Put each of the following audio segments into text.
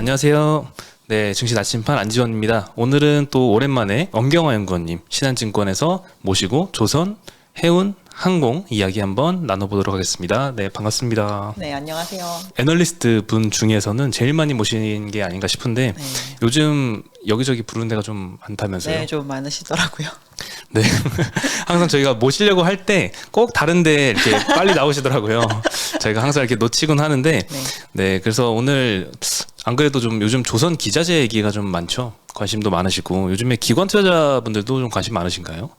안녕하세요. 네, 증시 나침판 안지원입니다. 오늘은 또 오랜만에 엄경화 연구원님, 신한증권에서 모시고 조선, 해운, 항공 이야기 한번 나눠보도록 하겠습니다. 네, 반갑습니다. 네, 안녕하세요. 애널리스트 분 중에서는 제일 많이 모시는 게 아닌가 싶은데 네. 요즘 여기저기 부르는 데가 좀 많다면서요? 네, 좀 많으시더라고요. 네. 항상 저희가 모시려고 할 때 꼭 다른데 이렇게 빨리 나오시더라고요. 저희가 항상 이렇게 놓치곤 하는데 네, 그래서 오늘 안 그래도 좀 요즘 조선 기자재 얘기가 좀 많죠. 관심도 많으시고 요즘에 기관 투자자분들도 좀 관심 많으신가요?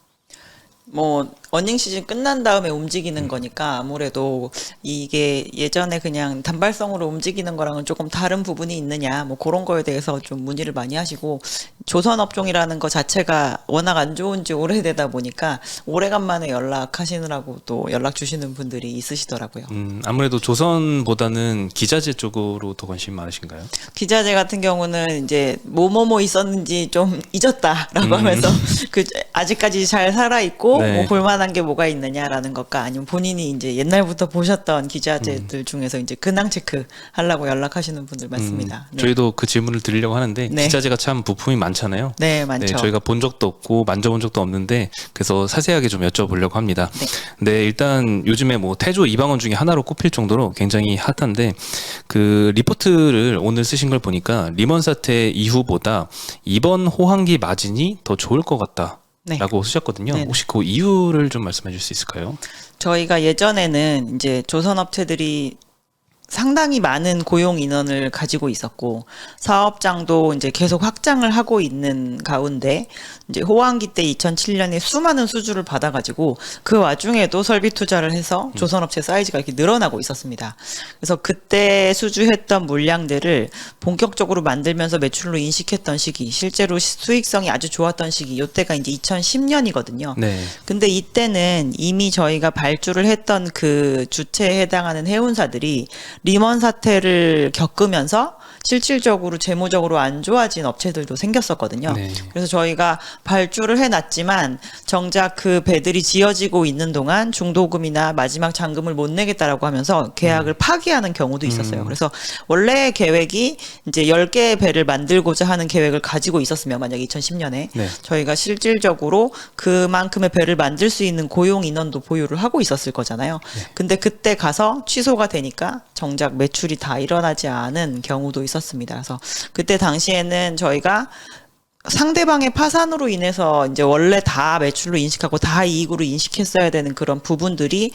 뭐 어닝 시즌 끝난 다음에 움직이는 거니까 아무래도 이게 예전에 그냥 단발성으로 움직이는 거랑은 조금 다른 부분이 있느냐 뭐 그런 거에 대해서 좀 문의를 많이 하시고 조선 업종이라는 거 자체가 워낙 안 좋은 지 오래되다 보니까 오래간만에 연락하시느라고 또 연락 주시는 분들이 있으시더라고요. 아무래도 조선보다는 기자재 쪽으로 더 관심이 많으신가요? 기자재 같은 경우는 이제 뭐뭐뭐 있었는지 좀 잊었다라고 하면서 그 아직까지 잘 살아 있고 네. 뭐 볼만한 게 뭐가 있느냐라는 것과 아니면 본인이 이제 옛날부터 보셨던 기자재들 중에서 이제 근황 체크 하려고 연락하시는 분들 많습니다. 네. 저희도 그 질문을 드리려고 하는데 네. 기자재가 참 부품이 많잖아요. 네, 많죠. 저희가 본 적도 없고 만져본 적도 없는데 그래서 자세하게 좀 여쭤보려고 합니다. 네, 일단 요즘에 뭐 태조 이방원 중에 하나로 꼽힐 정도로 굉장히 핫한데 그 리포트를 오늘 쓰신 걸 보니까 리먼 사태 이후보다 이번 호황기 마진이 더 좋을 것 같다. 네. 라고 쓰셨거든요. 네네. 혹시 그 이유를 좀 말씀해 줄 수 있을까요? 저희가 예전에는 이제 조선업체들이 상당히 많은 고용 인원을 가지고 있었고 사업장도 이제 계속 확장을 하고 있는 가운데 이제 호황기 때 2007년에 수많은 수주를 받아가지고 그 와중에도 설비 투자를 해서 조선업체 사이즈가 이렇게 늘어나고 있었습니다. 그래서 그때 수주했던 물량들을 본격적으로 만들면서 매출로 인식했던 시기, 실제로 수익성이 아주 좋았던 시기, 이때가 이제 2010년이거든요. 네. 근데 이때는 이미 저희가 발주를 했던 그 주체에 해당하는 해운사들이 리먼 사태를 겪으면서 실질적으로 재무적으로 안 좋아진 업체들도 생겼었거든요. 네. 그래서 저희가 발주를 해놨지만 정작 그 배들이 지어지고 있는 동안 중도금이나 마지막 잔금을 못 내겠다라고 하면서 계약을 파기하는 경우도 있었어요. 그래서 원래 계획이 이제 10개의 배를 만들고자 하는 계획을 가지고 있었으면 만약 2010년에 네. 저희가 실질적으로 그만큼의 배를 만들 수 있는 고용 인원도 보유를 하고 있었을 거잖아요. 근데 그때 가서 취소가 되니까 정작 매출이 다 일어나지 않은 경우도 있었습니다. 그래서 그때 당시에는 저희가 상대방의 파산으로 인해서 이제 원래 다 매출로 인식하고 다 이익으로 인식했어야 되는 그런 부분들이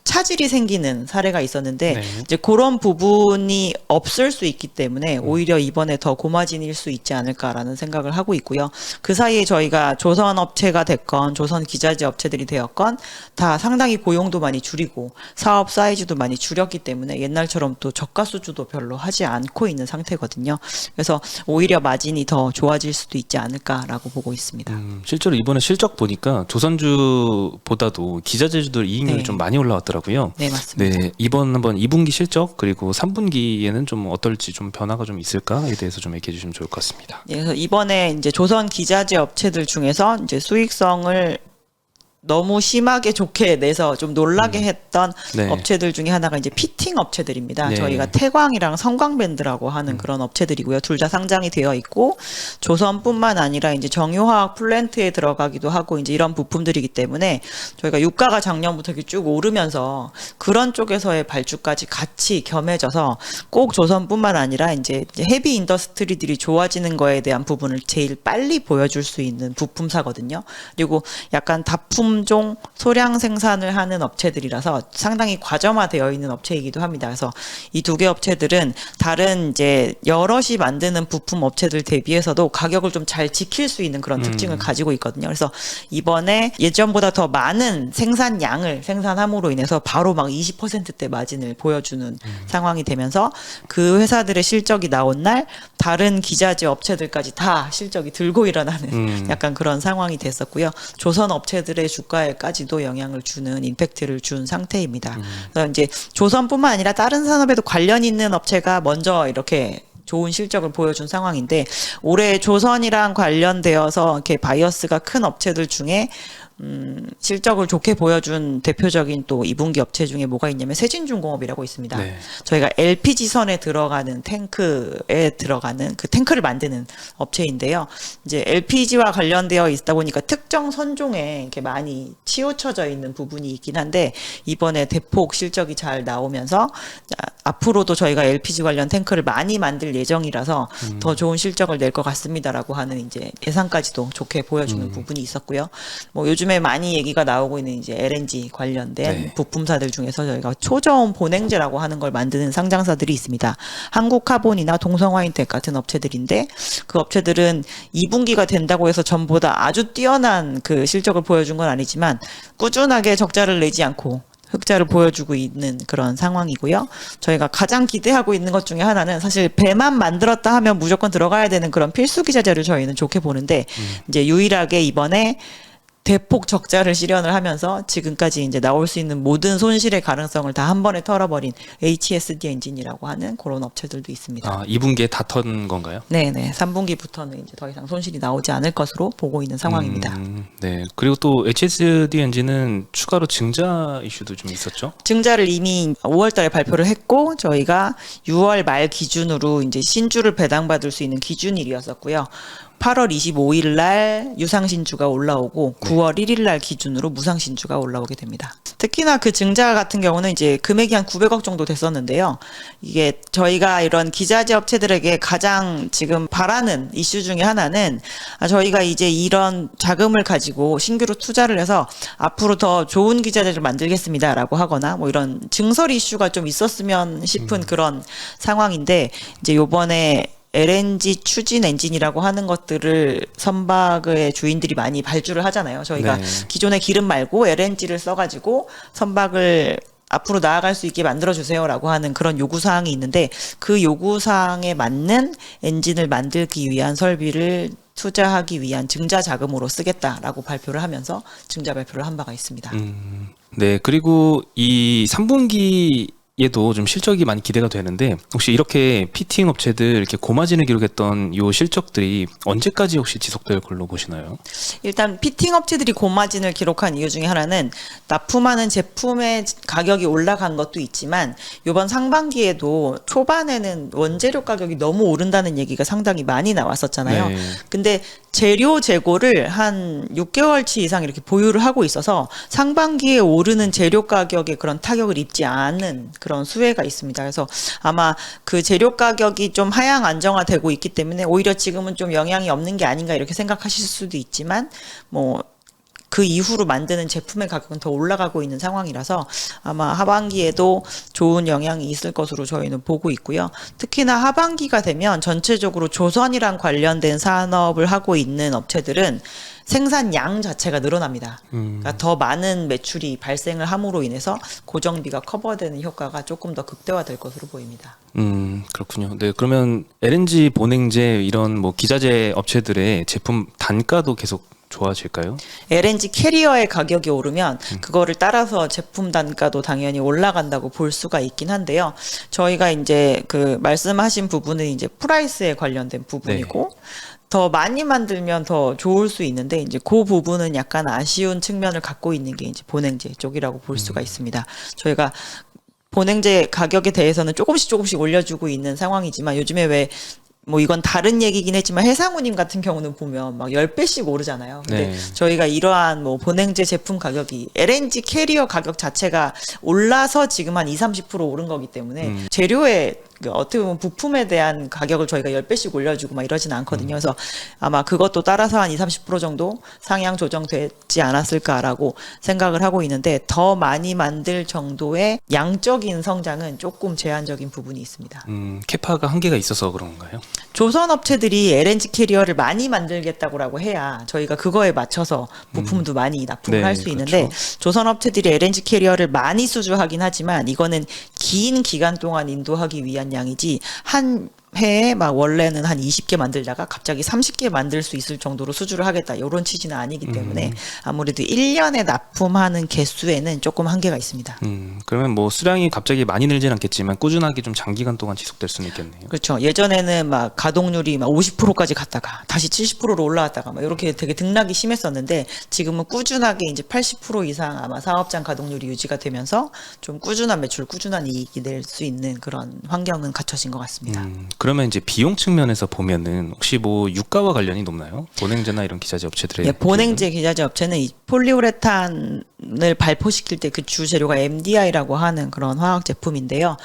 차질이 생기는 사례가 있었는데 네. 이제 그런 부분이 없을 수 있기 때문에 오히려 이번에 더 고마진일 수 있지 않을까라는 생각을 하고 있고요. 그 사이에 저희가 조선 업체가 됐건 조선 기자재 업체들이 되었건 다 상당히 고용도 많이 줄이고 사업 사이즈도 많이 줄였기 때문에 옛날처럼 또 저가 수주도 별로 하지 않고 있는 상태거든요. 그래서 오히려 마진이 더 좋아질 수도 있지 않을까라고 보고 있습니다. 실제로 이번에 실적 보니까 조선주보다도 기자재주들 이익률이 네. 좀 많이 올라왔더라고요. 네, 맞습니다. 네, 이번 한번 2분기 실적 그리고 3분기에는 좀 어떨지 좀 변화가 좀 있을까에 대해서 좀 얘기해 주시면 좋을 것 같습니다. 예, 그래서 이번에 이제 조선 기자재 업체들 중에서 이제 수익성을 너무 심하게 좋게 내서 좀 놀라게 했던 네. 업체들 중에 하나가 이제 피팅 업체들입니다. 네. 저희가 태광이랑 성광밴드라고 하는 그런 업체들이고요. 둘 다 상장이 되어 있고 조선뿐만 아니라 이제 정유화학 플랜트에 들어가기도 하고 이제 이런 부품들이기 때문에 저희가 유가가 작년부터 이렇게 쭉 오르면서 그런 쪽에서의 발주까지 같이 겸해져서 꼭 조선뿐만 아니라 이제 헤비 인더스트리들이 좋아지는 거에 대한 부분을 제일 빨리 보여줄 수 있는 부품사거든요. 그리고 약간 다품 종 소량 생산을 하는 업체들이라서 상당히 과점화되어 있는 업체이기도 합니다. 그래서 이 두 개 업체들은 다른 이제 여럿이 만드는 부품 업체들 대비해서도 가격을 좀 잘 지킬 수 있는 그런 특징을 가지고 있거든요. 그래서 이번에 예전보다 더 많은 생산량을 생산함으로 인해서 바로 막 20%대 마진을 보여주는 상황이 되면서 그 회사들의 실적이 나온 날 다른 기자재 업체들까지 다 실적이 들고 일어나는 약간 그런 상황이 됐었고요. 조선 업체들의 주가에까지도 영향을 주는 임팩트를 준 상태입니다. 그래서 이제 조선뿐만 아니라 다른 산업에도 관련 있는 업체가 먼저 이렇게 좋은 실적을 보여준 상황인데 올해 조선이랑 관련되어서 이렇게 바이어스가 큰 업체들 중에 실적을 좋게 보여준 대표적인 또 2분기 업체 중에 뭐가 있냐면 세진중공업이라고 있습니다. 네. 저희가 LPG선에 들어가는 탱크에 들어가는 그 탱크를 만드는 업체인데요. 이제 LPG와 관련되어 있다 보니까 특정 선종에 이렇게 많이 치우쳐져 있는 부분이 있긴 한데 이번에 대폭 실적이 잘 나오면서 앞으로도 저희가 LPG 관련 탱크를 많이 만들 예정이라서 더 좋은 실적을 낼 것 같습니다라고 하는 이제 예상까지도 좋게 보여주는 부분이 있었고요. 뭐 요즘에 많이 얘기가 나오고 있는 이제 LNG 관련된 네. 부품사들 중에서 저희가 초저온 보냉제라고 하는 걸 만드는 상장사들이 있습니다. 한국카본이나 동성화인텍 같은 업체들인데 그 업체들은 2분기가 된다고 해서 전보다 아주 뛰어난 그 실적을 보여준 건 아니지만 꾸준하게 적자를 내지 않고 흑자를 보여주고 있는 그런 상황이고요. 저희가 가장 기대하고 있는 것 중에 하나는 사실 배만 만들었다 하면 무조건 들어가야 되는 그런 필수 기자재를 저희는 좋게 보는데 이제 유일하게 이번에 대폭 적자를 실현을 하면서 지금까지 이제 나올 수 있는 모든 손실의 가능성을 다 한 번에 털어버린 HSD 엔진이라고 하는 그런 업체들도 있습니다. 아, 2분기에 다 턴 건가요? 네네. 3분기부터는 이제 더 이상 손실이 나오지 않을 것으로 보고 있는 상황입니다. 네. 그리고 또 HSD 엔진은 추가로 증자 이슈도 좀 있었죠? 증자를 이미 5월 달에 발표를 했고 저희가 6월 말 기준으로 이제 신주를 배당받을 수 있는 기준일이었었고요. 8월 25일 날 유상신주가 올라오고 9월 1일 날 기준으로 무상신주가 올라오게 됩니다. 특히나 그 증자 같은 경우는 이제 금액이 한 900억 정도 됐었는데요. 이게 저희가 이런 기자재 업체들에게 가장 지금 바라는 이슈 중에 하나는 저희가 이제 이런 자금을 가지고 신규로 투자를 해서 앞으로 더 좋은 기자재를 만들겠습니다라고 하거나 뭐 이런 증설 이슈가 좀 있었으면 싶은 그런 상황인데 이제 요번에 LNG 추진 엔진이라고 하는 것들을 선박의 주인들이 많이 발주를 하잖아요. 저희가 네. 기존의 기름 말고 LNG를 써가지고 선박을 앞으로 나아갈 수 있게 만들어주세요라고 하는 그런 요구사항이 있는데 그 요구사항에 맞는 엔진을 만들기 위한 설비를 투자하기 위한 증자 자금으로 쓰겠다라고 발표를 하면서 증자 발표를 한 바가 있습니다. 네. 그리고 이 3분기 얘도 좀 실적이 많이 기대가 되는데 혹시 이렇게 피팅 업체들 이렇게 고마진을 기록했던 요 실적들이 언제까지 혹시 지속될 걸로 보시나요? 일단 피팅 업체들이 고마진을 기록한 이유 중에 하나는 납품하는 제품의 가격이 올라간 것도 있지만 이번 상반기에도 초반에는 원재료 가격이 너무 오른다는 얘기가 상당히 많이 나왔었잖아요. 네. 근데 재료 재고를 한 6개월치 이상 이렇게 보유를 하고 있어서 상반기에 오르는 재료 가격에 그런 타격을 입지 않은 그런 수혜가 있습니다. 그래서 아마 그 재료 가격이 좀 하향 안정화되고 있기 때문에 오히려 지금은 좀 영향이 없는 게 아닌가 이렇게 생각하실 수도 있지만 뭐 그 이후로 만드는 제품의 가격은 더 올라가고 있는 상황이라서 아마 하반기에도 좋은 영향이 있을 것으로 저희는 보고 있고요. 특히나 하반기가 되면 전체적으로 조선이랑 관련된 산업을 하고 있는 업체들은 생산량 자체가 늘어납니다. 그러니까 더 많은 매출이 발생을 함으로 인해서 고정비가 커버되는 효과가 조금 더 극대화될 것으로 보입니다. 그렇군요. 네, 그러면 LNG 보냉제 이런 뭐 기자재 업체들의 제품 단가도 계속 좋아질까요? LNG 캐리어의 가격이 오르면 그거를 따라서 제품 단가도 당연히 올라간다고 볼 수가 있긴 한데요. 저희가 이제 그 말씀하신 부분은 이제 프라이스에 관련된 부분이고 더 많이 만들면 더 좋을 수 있는데 이제 그 부분은 약간 아쉬운 측면을 갖고 있는 게 이제 보냉제 쪽이라고 볼 수가 있습니다. 저희가 보냉제 가격에 대해서는 조금씩 올려주고 있는 상황이지만 요즘에 왜 뭐 이건 다른 얘기긴 했지만 해상우님 같은 경우는 보면 막 10배씩 오르잖아요. 근데 네. 저희가 이러한 뭐 보냉제 제품 가격이 LNG 캐리어 가격 자체가 올라서 지금 한 20-30% 오른 거기 때문에 재료의 그 어떻게 보면 부품에 대한 가격을 저희가 10배씩 올려주고 막 이러진 않거든요. 그래서 아마 그것도 따라서 한 20-30% 정도 상향 조정되지 않았을까라고 생각을 하고 있는데 더 많이 만들 정도의 양적인 성장은 조금 제한적인 부분이 있습니다. 캐파가 한계가 있어서 그런 건가요? 조선 업체들이 LNG 캐리어를 많이 만들겠다고 해야 저희가 그거에 맞춰서 부품도 많이 납품을 네, 할 수 있는데 조선 업체들이 LNG 캐리어를 많이 수주하긴 하지만 이거는 긴 기간 동안 인도하기 위한 양이지 한 해에 막 원래는 한 20개 만들다가 갑자기 30개 만들 수 있을 정도로 수주를 하겠다. 이런 취지는 아니기 때문에 아무래도 1년에 납품하는 개수에는 조금 한계가 있습니다. 그러면 뭐 수량이 갑자기 많이 늘진 않겠지만 꾸준하게 좀 장기간 동안 지속될 수는 있겠네요. 그렇죠. 예전에는 막 가동률이 막 50%까지 갔다가 다시 70%로 올라왔다가 막 이렇게 되게 등락이 심했었는데 지금은 꾸준하게 이제 80% 이상 아마 사업장 가동률이 유지가 되면서 좀 꾸준한 매출, 꾸준한 이익이 낼 수 있는 그런 환경은 갖춰진 것 같습니다. 그러면 이제 비용 측면에서 보면은 혹시 뭐 유가와 관련이 높나요? 본행제나 이런 기자재 업체들의 예, 본행제 기자재 업체는 이 폴리우레탄을 발포시킬 때 그 주재료가 MDI라고 하는 그런 화학 제품인데요.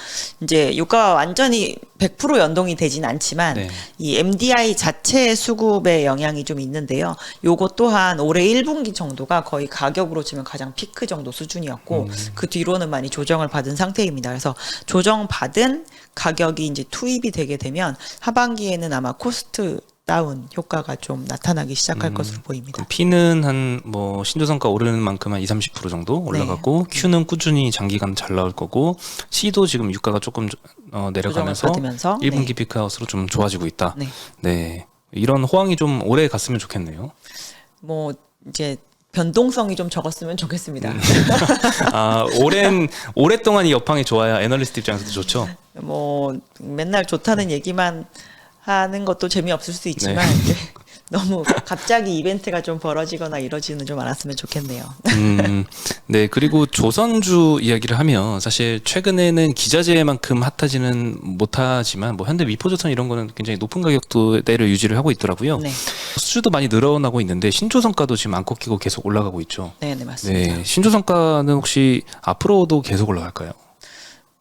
이제 유가와 완전히 100% 연동이 되진 않지만 네. 이 MDI 자체의 수급에 영향이 좀 있는데요. 요거 또한 올해 1분기 정도가 거의 가격으로 치면 가장 피크 정도 수준이었고 그 뒤로는 많이 조정을 받은 상태입니다. 그래서 조정받은 가격이 이제 투입이 되게 되면 하반기에는 아마 코스트 다운 효과가 좀 나타나기 시작할 것으로 보입니다. P는 한 뭐 신조성과 오르는 만큼 한 20-30% 정도 올라가고 Q는 꾸준히 장기간 잘 나올 거고 C도 지금 유가가 조금 내려가면서 받으면서 1분기 네. 피크아웃으로 좀 좋아지고 있다. 네. 네. 이런 호황이 좀 오래 갔으면 좋겠네요. 뭐 이제 변동성이 좀 적었으면 좋겠습니다. 아, 오랫동안 이 여팡이 좋아야 애널리스트 입장에서도 좋죠. 뭐 맨날 좋다는 얘기만 하는 것도 재미없을 수 있지만 네. 이제 너무 갑자기 이벤트가 좀 벌어지거나 이러지는 좀 않았으면 좋겠네요. 네, 그리고 조선주 이야기를 하면 사실 최근에는 기자재만큼 핫하지는 못하지만 뭐 현대 미포조선 이런 거는 굉장히 높은 가격대를 유지를 하고 있더라고요. 네. 수주도 많이 늘어나고 있는데 신조성가도 지금 안 꺾이고 계속 올라가고 있죠. 네, 네, 맞습니다. 네, 신조성가는 혹시 앞으로도 계속 올라갈까요?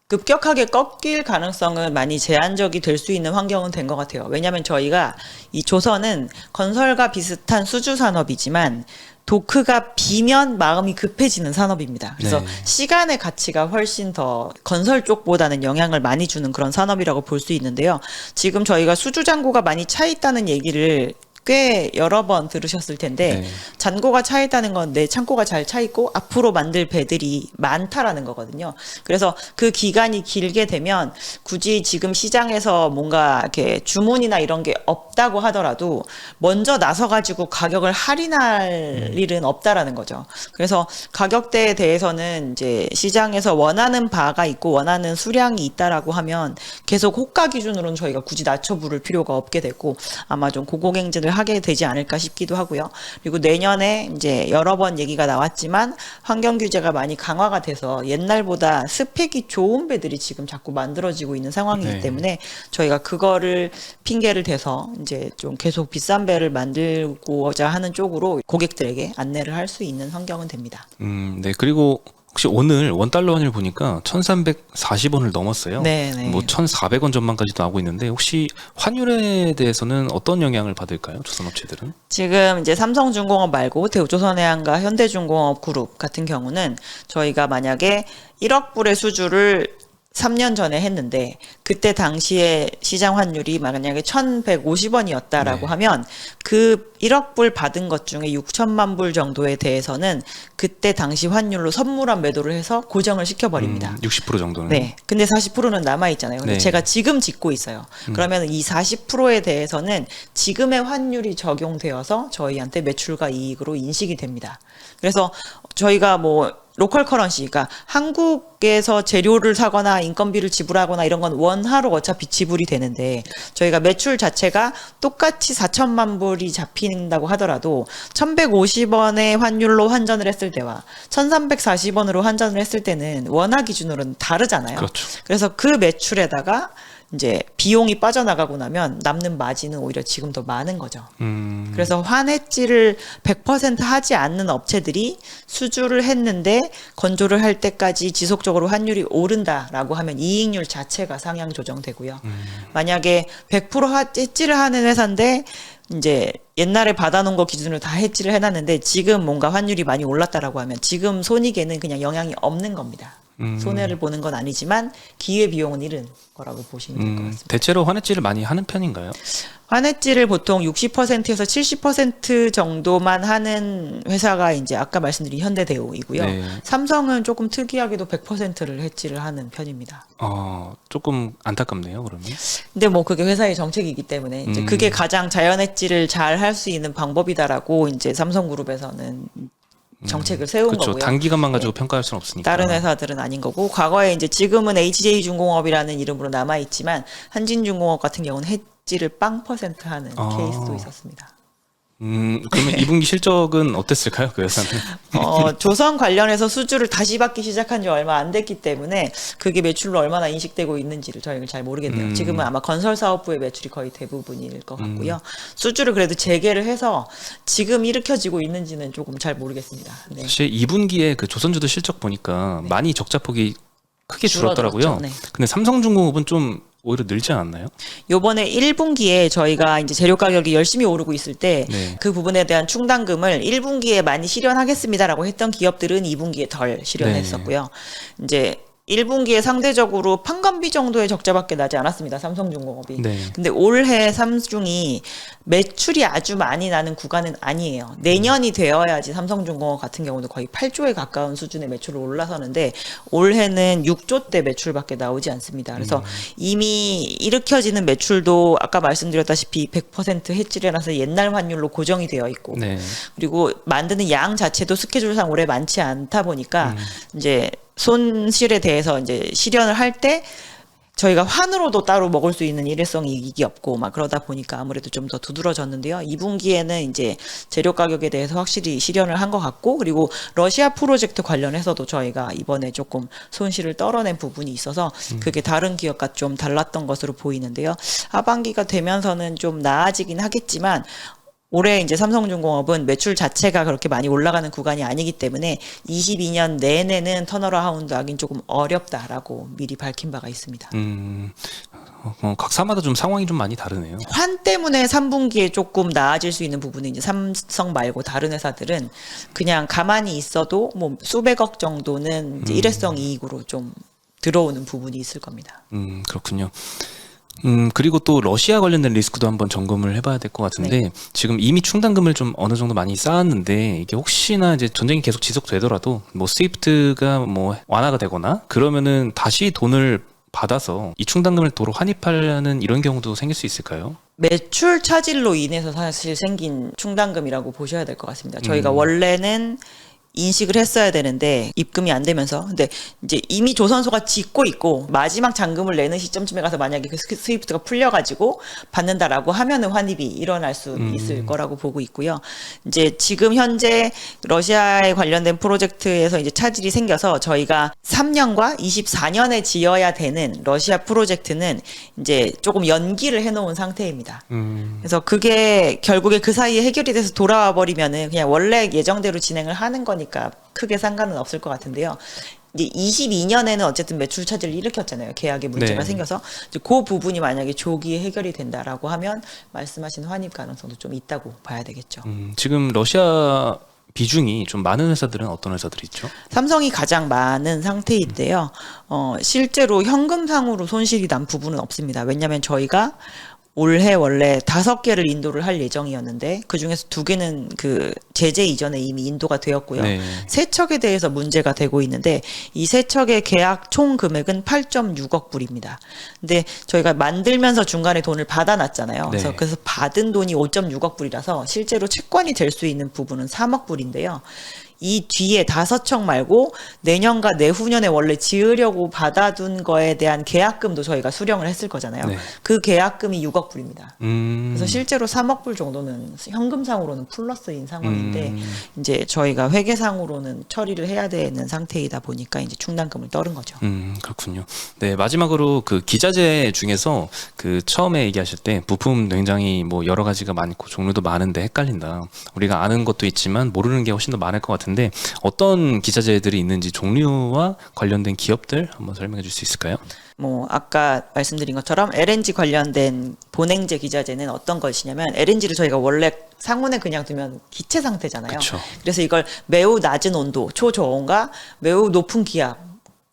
급격하게 꺾일 가능성은 많이 제한적이 될 수 있는 환경은 된 것 같아요. 왜냐하면 저희가 이 조선은 건설과 비슷한 수주 산업이지만 도크가 비면 마음이 급해지는 산업입니다. 그래서 네. 시간의 가치가 훨씬 더 건설 쪽보다는 영향을 많이 주는 그런 산업이라고 볼 수 있는데요. 지금 저희가 수주 잔고가 많이 차 있다는 얘기를 꽤 여러 번 들으셨을 텐데 네. 잔고가 차 있다는 건 내 창고가 잘 차 있고 앞으로 만들 배들이 많다라는 거거든요. 그래서 그 기간이 길게 되면 굳이 지금 시장에서 뭔가 이렇게 주문이나 이런 게 없다고 하더라도 먼저 나서 가지고 가격을 할인할 일은 없다라는 거죠. 그래서 가격대에 대해서는 이제 시장에서 원하는 바가 있고 원하는 수량이 있다라고 하면 계속 호가 기준으로는 저희가 굳이 낮춰 부를 필요가 없게 됐고 아마 좀 고공행진을 하게 되지 않을까 싶기도 하고요. 그리고 내년에 이제 여러 번 얘기가 나왔지만 환경 규제가 많이 강화가 돼서 옛날보다 스펙이 좋은 배들이 지금 자꾸 만들어지고 있는 상황이기 네. 때문에 저희가 그거를 핑계를 대서 이제 좀 계속 비싼 배를 만들고자 하는 쪽으로 고객들에게 안내를 할 수 있는 환경은 됩니다. 네, 그리고 혹시 오늘 원달러 환율 보니까 1,340원을 넘었어요. 네, 네. 뭐 1,400원 전망까지도 나오고 있는데 혹시 환율에 대해서는 어떤 영향을 받을까요? 조선업체들은? 지금 이제 삼성중공업 말고 대우조선해양과 현대중공업 그룹 같은 경우는 저희가 만약에 1억 불의 수주를 3년 전에 했는데 그때 당시에 시장 환율이 만약에 1,150원이었다라고 네. 하면 그 1억 불 받은 것 중에 6천만 불 정도에 대해서는 그때 당시 환율로 선물한 매도를 해서 고정을 시켜버립니다. 60% 정도는. 네. 근데 40%는 남아 있잖아요. 근데 네. 제가 지금 짓고 있어요. 그러면 이 40%에 대해서는 지금의 환율이 적용되어서 저희한테 매출과 이익으로 인식이 됩니다. 그래서 저희가 뭐 로컬 커런시, 그러니까 한국에서 재료를 사거나 인건비를 지불하거나 이런 건 원화로 어차피 지불이 되는데 저희가 매출 자체가 똑같이 4천만 불이 잡힌다고 하더라도 1,150원의 환율로 환전을 했을 때와 1,340원으로 환전을 했을 때는 원화 기준으로는 다르잖아요. 그렇죠. 그래서 그 매출에다가 이제 비용이 빠져나가고 나면 남는 마진은 오히려 지금 더 많은 거죠. 그래서 환해지를 100% 하지 않는 업체들이 수주를 했는데 건조를 할 때까지 지속적으로 환율이 오른다라고 하면 이익률 자체가 상향 조정되고요. 만약에 100% 해지를 하는 회사인데 이제 옛날에 받아놓은 거 기준으로 다 해지를 해놨는데 지금 뭔가 환율이 많이 올랐다라고 하면 지금 손익에는 그냥 영향이 없는 겁니다. 손해를 보는 건 아니지만 기회 비용은 잃은 거라고 보시면 될 것 같습니다. 대체로 환해질을 많이 하는 편인가요? 환해질을 보통 60%에서 70% 정도만 하는 회사가 이제 아까 말씀드린 현대대우이고요. 네. 삼성은 조금 특이하게도 100%를 해지를 하는 편입니다. 조금 안타깝네요, 그러면. 근데 뭐 그게 회사의 정책이기 때문에 이제 그게 가장 자연 해지를 잘 할 수 있는 방법이다라고 이제 삼성그룹에서는 정책을 세운 그렇죠. 거고요. 단기간만 가지고 평가할 수는 없으니까. 다른 회사들은 아닌 거고 과거에 이제 지금은 HJ중공업이라는 이름으로 남아 있지만 한진중공업 같은 경우는 해지를 0% 하는 케이스도 있었습니다. 그러면 2분기 실적은 어땠을까요, 그 회사는? 조선 관련해서 수주를 다시 받기 시작한 지 얼마 안 됐기 때문에 그게 매출로 얼마나 인식되고 있는지를 저희는 잘 모르겠네요. 지금은 아마 건설사업부의 매출이 거의 대부분일 것 같고요. 수주를 그래도 재개를 해서 지금 일으켜지고 있는지는 조금 잘 모르겠습니다. 네. 사실 2분기에 그 조선주도 실적 보니까 많이 적자폭이 크게 줄었더라고요. 줄어들었죠. 네. 근데 삼성중공업은 좀 오히려 늘지 않았나요? 요번에 1분기에 저희가 이제 재료 가격이 열심히 오르고 있을 때 그 네. 부분에 대한 충당금을 1분기에 많이 실현하겠습니다라고 했던 기업들은 2분기에 덜 실현했었고요. 이제 1분기에 상대적으로 판관비 정도의 적자밖에 나지 않았습니다. 삼성중공업이. 네. 근데 올해 삼중이 매출이 아주 많이 나는 구간은 아니에요. 내년이 되어야지 삼성중공업 같은 경우도 거의 8조에 가까운 수준의 매출을 올라서는데 올해는 6조대 매출밖에 나오지 않습니다. 그래서 이미 일으켜지는 매출도 아까 말씀드렸다시피 100% 해지해놔서 옛날 환율로 고정이 되어 있고 네. 그리고 만드는 양 자체도 스케줄상 올해 많지 않다 보니까 이제 손실에 대해서 이제 실현을 할 때 저희가 환으로도 따로 먹을 수 있는 일회성 이익이 없고 막 그러다 보니까 아무래도 좀 더 두드러졌는데요. 2분기에는 이제 재료 가격에 대해서 확실히 실현을 한 것 같고 그리고 러시아 프로젝트 관련해서도 저희가 이번에 조금 손실을 떨어낸 부분이 있어서 그게 다른 기업과 좀 달랐던 것으로 보이는데요. 하반기가 되면서는 좀 나아지긴 하겠지만 올해 이제 삼성중공업은 매출 자체가 그렇게 많이 올라가는 구간이 아니기 때문에 22년 내내는 턴어라운드 하긴 조금 어렵다라고 미리 밝힌 바가 있습니다. 각 사마다 좀 상황이 좀 많이 다르네요. 환 때문에 3분기에 조금 나아질 수 있는 부분은 이제 삼성 말고 다른 회사들은 그냥 가만히 있어도 뭐 수백억 정도는 이제 일회성 이익으로 좀 들어오는 부분이 있을 겁니다. 그렇군요. 그리고 또 러시아 관련된 리스크도 한번 점검을 해봐야 될 것 같은데 네. 지금 이미 충당금을 좀 어느 정도 많이 쌓았는데 이게 혹시나 이제 전쟁이 계속 지속되더라도 뭐 스위프트가 뭐 완화가 되거나 그러면은 다시 돈을 받아서 이 충당금을 도로 환입하려는 이런 경우도 생길 수 있을까요? 매출 차질로 인해서 사실 생긴 충당금이라고 보셔야 될 것 같습니다. 저희가 원래는 인식을 했어야 되는데 입금이 안 되면서 근데 이제 이미 조선소가 짓고 있고 마지막 잔금을 내는 시점쯤에 가서 만약에 그 스위프트가 풀려가지고 받는다라고 하면은 환입이 일어날 수 있을 거라고 보고 있고요. 이제 지금 현재 러시아에 관련된 프로젝트에서 이제 차질이 생겨서 저희가 3년과 24년에 지어야 되는 러시아 프로젝트는 이제 조금 연기를 해놓은 상태입니다. 그래서 그게 결국에 그 사이에 해결이 돼서 돌아와 버리면은 그냥 원래 예정대로 진행을 하는 거니까 크게 상관은 없을 것 같은데요. 이제 22년에는 어쨌든 매출 차질을 일으켰잖아요. 계약에 문제가 네. 생겨서 이제 그 부분이 만약에 조기에 해결이 된다라고 하면 말씀하신 환입 가능성도 좀 있다고 봐야 되겠죠. 지금 러시아 비중이 좀 많은 회사들은 어떤 회사들이 있죠? 삼성이 가장 많은 상태인데요. 실제로 현금상으로 손실이 난 부분은 없습니다. 왜냐하면 저희가 올해 원래 5개를 인도를 할 예정이었는데 그중에서 2개는 그 제재 이전에 이미 인도가 되었고요. 네. 3척에 대해서 문제가 되고 있는데 이 3척의 계약 총 금액은 8.6억 불입니다. 근데 저희가 만들면서 중간에 돈을 받아놨잖아요. 네. 그래서 받은 돈이 5.6억 불이라서 실제로 채권이 될 수 있는 부분은 3억 불인데요. 이 뒤에 5척 말고 내년과 내후년에 원래 지으려고 받아둔 거에 대한 계약금도 저희가 수령을 했을 거잖아요. 네. 그 계약금이 6억 불입니다. 그래서 음, 실제로 3억 불 정도는 현금상으로는 플러스인 상황인데 이제 저희가 회계상으로는 처리를 해야 되는 상태이다 보니까 이제 충당금을 떨은 거죠. 그렇군요. 네, 마지막으로 그 기자재 중에서 그 처음에 얘기하실 때 부품 굉장히 뭐 여러 가지가 많고 종류도 많은데 헷갈린다. 우리가 아는 것도 있지만 모르는 게 훨씬 더 많을 것 같은데 어떤 기자재들이 있는지 종류와 관련된 기업들 한번 설명해 줄 수 있을까요? 뭐 아까 말씀드린 것처럼 LNG 관련된 본행제 기자재는 어떤 것이냐면 LNG를 저희가 원래 상온에 그냥 두면 기체 상태잖아요. 그쵸. 그래서 이걸 매우 낮은 온도, 초저온과 매우 높은 기압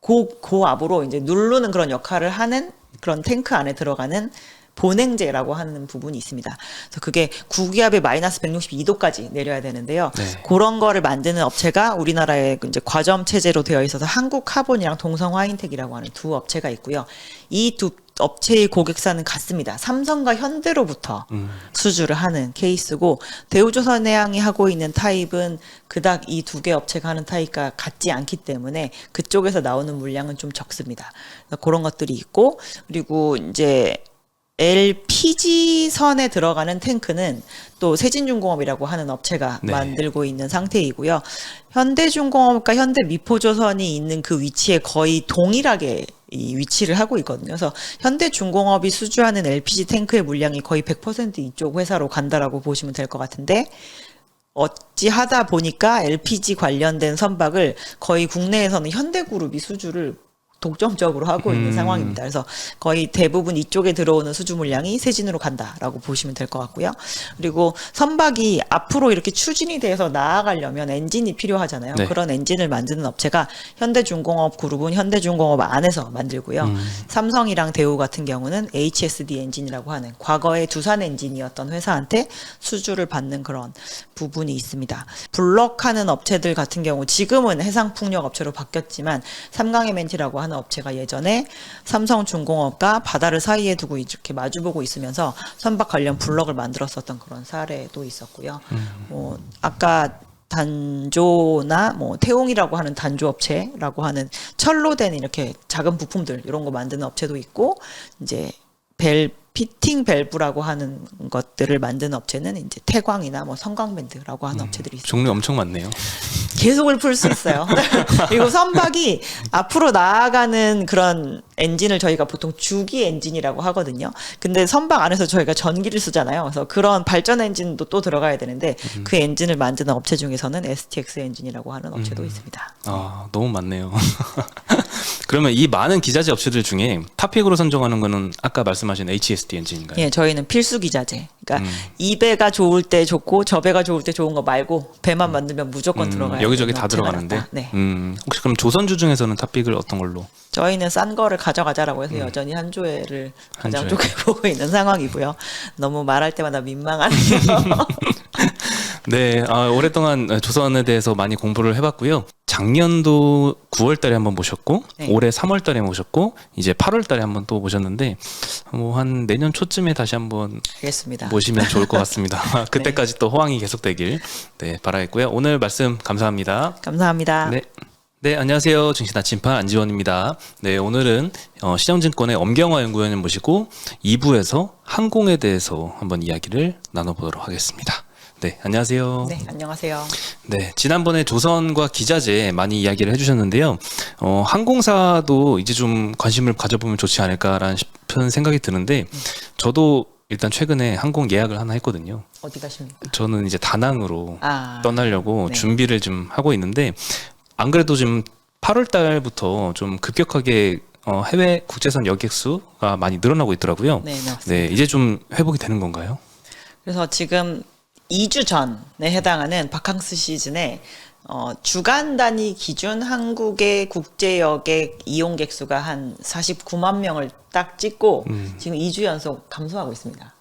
고압으로 이제 누르는 그런 역할을 하는 그런 탱크 안에 들어가는 보냉제라고 하는 부분이 있습니다. 그래서 그게 구기압에 마이너스 162도까지 내려야 되는데요. 네. 그런 거를 만드는 업체가 우리나라에 이제 과점 체제로 되어 있어서 한국카본이랑 동성화인텍이라고 하는 두 업체가 있고요. 이 두 업체의 고객사는 같습니다. 삼성과 현대로부터 수주를 하는 케이스고 대우조선해양이 하고 있는 타입은 그닥 이 두 개 업체가 하는 타입과 같지 않기 때문에 그쪽에서 나오는 물량은 좀 적습니다. 그런 것들이 있고 그리고 이제 LPG 선에 들어가는 탱크는 또 세진중공업이라고 하는 업체가 네. 만들고 있는 상태이고요. 현대중공업과 현대미포조선이 있는 그 위치에 거의 동일하게 이 위치를 하고 있거든요. 그래서 현대중공업이 수주하는 LPG 탱크의 물량이 거의 100% 이쪽 회사로 간다라고 보시면 될 것 같은데 어찌 하다 보니까 LPG 관련된 선박을 거의 국내에서는 현대그룹이 수주를 독점적으로 하고 있는 상황입니다. 그래서 거의 대부분 이쪽에 들어오는 수주 물량이 세진으로 간다라고 보시면 될 것 같고요. 그리고 선박이 앞으로 이렇게 추진이 돼서 나아가려면 엔진이 필요하잖아요. 네. 그런 엔진을 만드는 업체가 현대중공업 그룹은 현대중공업 안에서 만들고요. 삼성이랑 대우 같은 경우는 HSD 엔진이라고 하는 과거의 두산 엔진이었던 회사한테 수주를 받는 그런 부분이 있습니다. 블럭하는 업체들 같은 경우 지금은 해상풍력 업체로 바뀌었지만 삼강에멘티라고 하는 업체가 예전에 삼성중공업과 바다를 사이에 두고 이렇게 마주보고 있으면서 선박 관련 블럭을 만들었었던 그런 사례도 있었고요. 아까 단조나 뭐 태웅이라고 하는 단조 업체라고 하는 철로 된 이렇게 작은 부품들 이런 거 만드는 업체도 있고 이제 피팅 밸브라고 하는 것들을 만드는 업체는 이제 태광이나 뭐 성광밴드라고 하는 업체들이 있습니다. 종류 엄청 많네요. 계속을 풀 수 있어요. 그리고 선박이 앞으로 나아가는 그런 엔진을 저희가 보통 주기 엔진이라고 하거든요. 근데 선박 안에서 저희가 전기를 쓰잖아요. 그래서 그런 발전 엔진도 또 들어가야 되는데 그 엔진을 만드는 업체 중에서는 STX 엔진이라고 하는 업체도 있습니다. 아, 너무 많네요. 그러면 이 많은 기자재 업체들 중에 탑픽으로 선정하는 거는 아까 말씀하신 HSD 엔진인가요? 예, 저희는 필수 기자재. 그러니까 이 배가 좋을 때 좋고 저 배가 좋을 때 좋은 거 말고 배만 만들면 무조건 들어가요. 여기저기 다 들어가는데. 네. 혹시 그럼 조선주 중에서는 탑픽을 어떤 걸로? 저희는 싼 거를 가져가자라고 해서 여전히 한조회를 가장 한조회. 좋게 보고 있는 상황이고요. 너무 말할 때마다 민망하네요. 네, 오랫동안 조선에 대해서 많이 공부를 해봤고요. 작년도 9월 달에 한번 모셨고, 네. 올해 3월 달에 모셨고, 이제 8월 달에 한번 또 모셨는데, 뭐 한 내년 초쯤에 다시 한번 알겠습니다. 모시면 좋을 것 같습니다. 그때까지 또 호황이 계속되길 네, 바라겠고요. 오늘 말씀 감사합니다. 감사합니다. 네. 네, 안녕하세요. 증시 나침판 안지원입니다. 네, 오늘은 시정증권의 엄경화 연구원을 모시고 2부에서 항공에 대해서 한번 이야기를 나눠보도록 하겠습니다. 네, 안녕하세요. 네, 안녕하세요. 네, 지난번에 조선과 기자재 많이 이야기를 해주셨는데요. 항공사도 이제 좀 관심을 가져보면 좋지 않을까라는 싶은 생각이 드는데, 저도 일단 최근에 항공 예약을 하나 했거든요. 어디 가십니까? 저는 이제 다낭으로 떠나려고 네. 준비를 좀 하고 있는데, 안 그래도 지금 8월 달부터 좀 급격하게 해외 국제선 여객 수가 많이 늘어나고 있더라고요. 네, 맞습니다. 네, 이제 좀 회복이 되는 건가요? 그래서 지금 2주 전에 해당하는 바캉스 시즌에 주간 단위 기준 한국의 국제 여객 이용객 수가 한 49만 명을 딱 찍고 지금 2주 연속 감소하고 있습니다.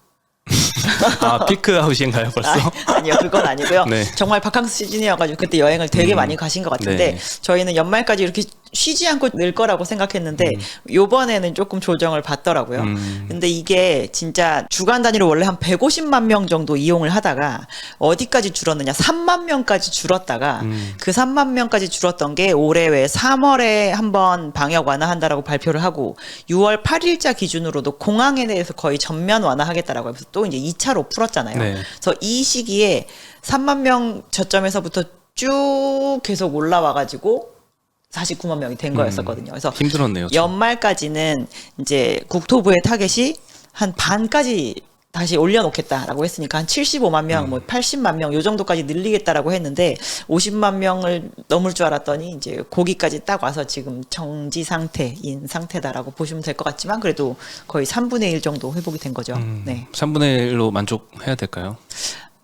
아, 피크 아웃인가요, 벌써? 아니요, 그건 아니고요. 네. 정말 바캉스 시즌이어가지고 그때 여행을 되게 많이 가신 것 같은데 네. 저희는 연말까지 이렇게 쉬지 않고 늘 거라고 생각했는데 요번에는 조금 조정을 받더라고요. 근데 이게 진짜 주간 단위로 원래 한 150만 명 정도 이용을 하다가 어디까지 줄었느냐 3만 명까지 줄었다가 그 3만 명까지 줄었던 게 올해 왜 3월에 한번 방역 완화한다라고 발표를 하고 6월 8일자 기준으로도 공항에 대해서 거의 전면 완화하겠다라고 하면서 또 이제 2차로 풀었잖아요. 네. 그래서 이 시기에 3만 명 저점에서부터 쭉 계속 올라와가지고 49만 명이 된 거였었거든요. 그래서 힘들었네요. 좀. 연말까지는 이제 국토부의 타겟이 한 반까지 다시 올려놓겠다라고 했으니까 한 75만 명, 뭐 80만 명 요 정도까지 늘리겠다라고 했는데 50만 명을 넘을 줄 알았더니 이제 거기까지 딱 와서 지금 정지 상태인 상태다라고 보시면 될 것 같지만 그래도 거의 3분의 1 정도 회복이 된 거죠. 네. 3분의 1로 만족해야 될까요?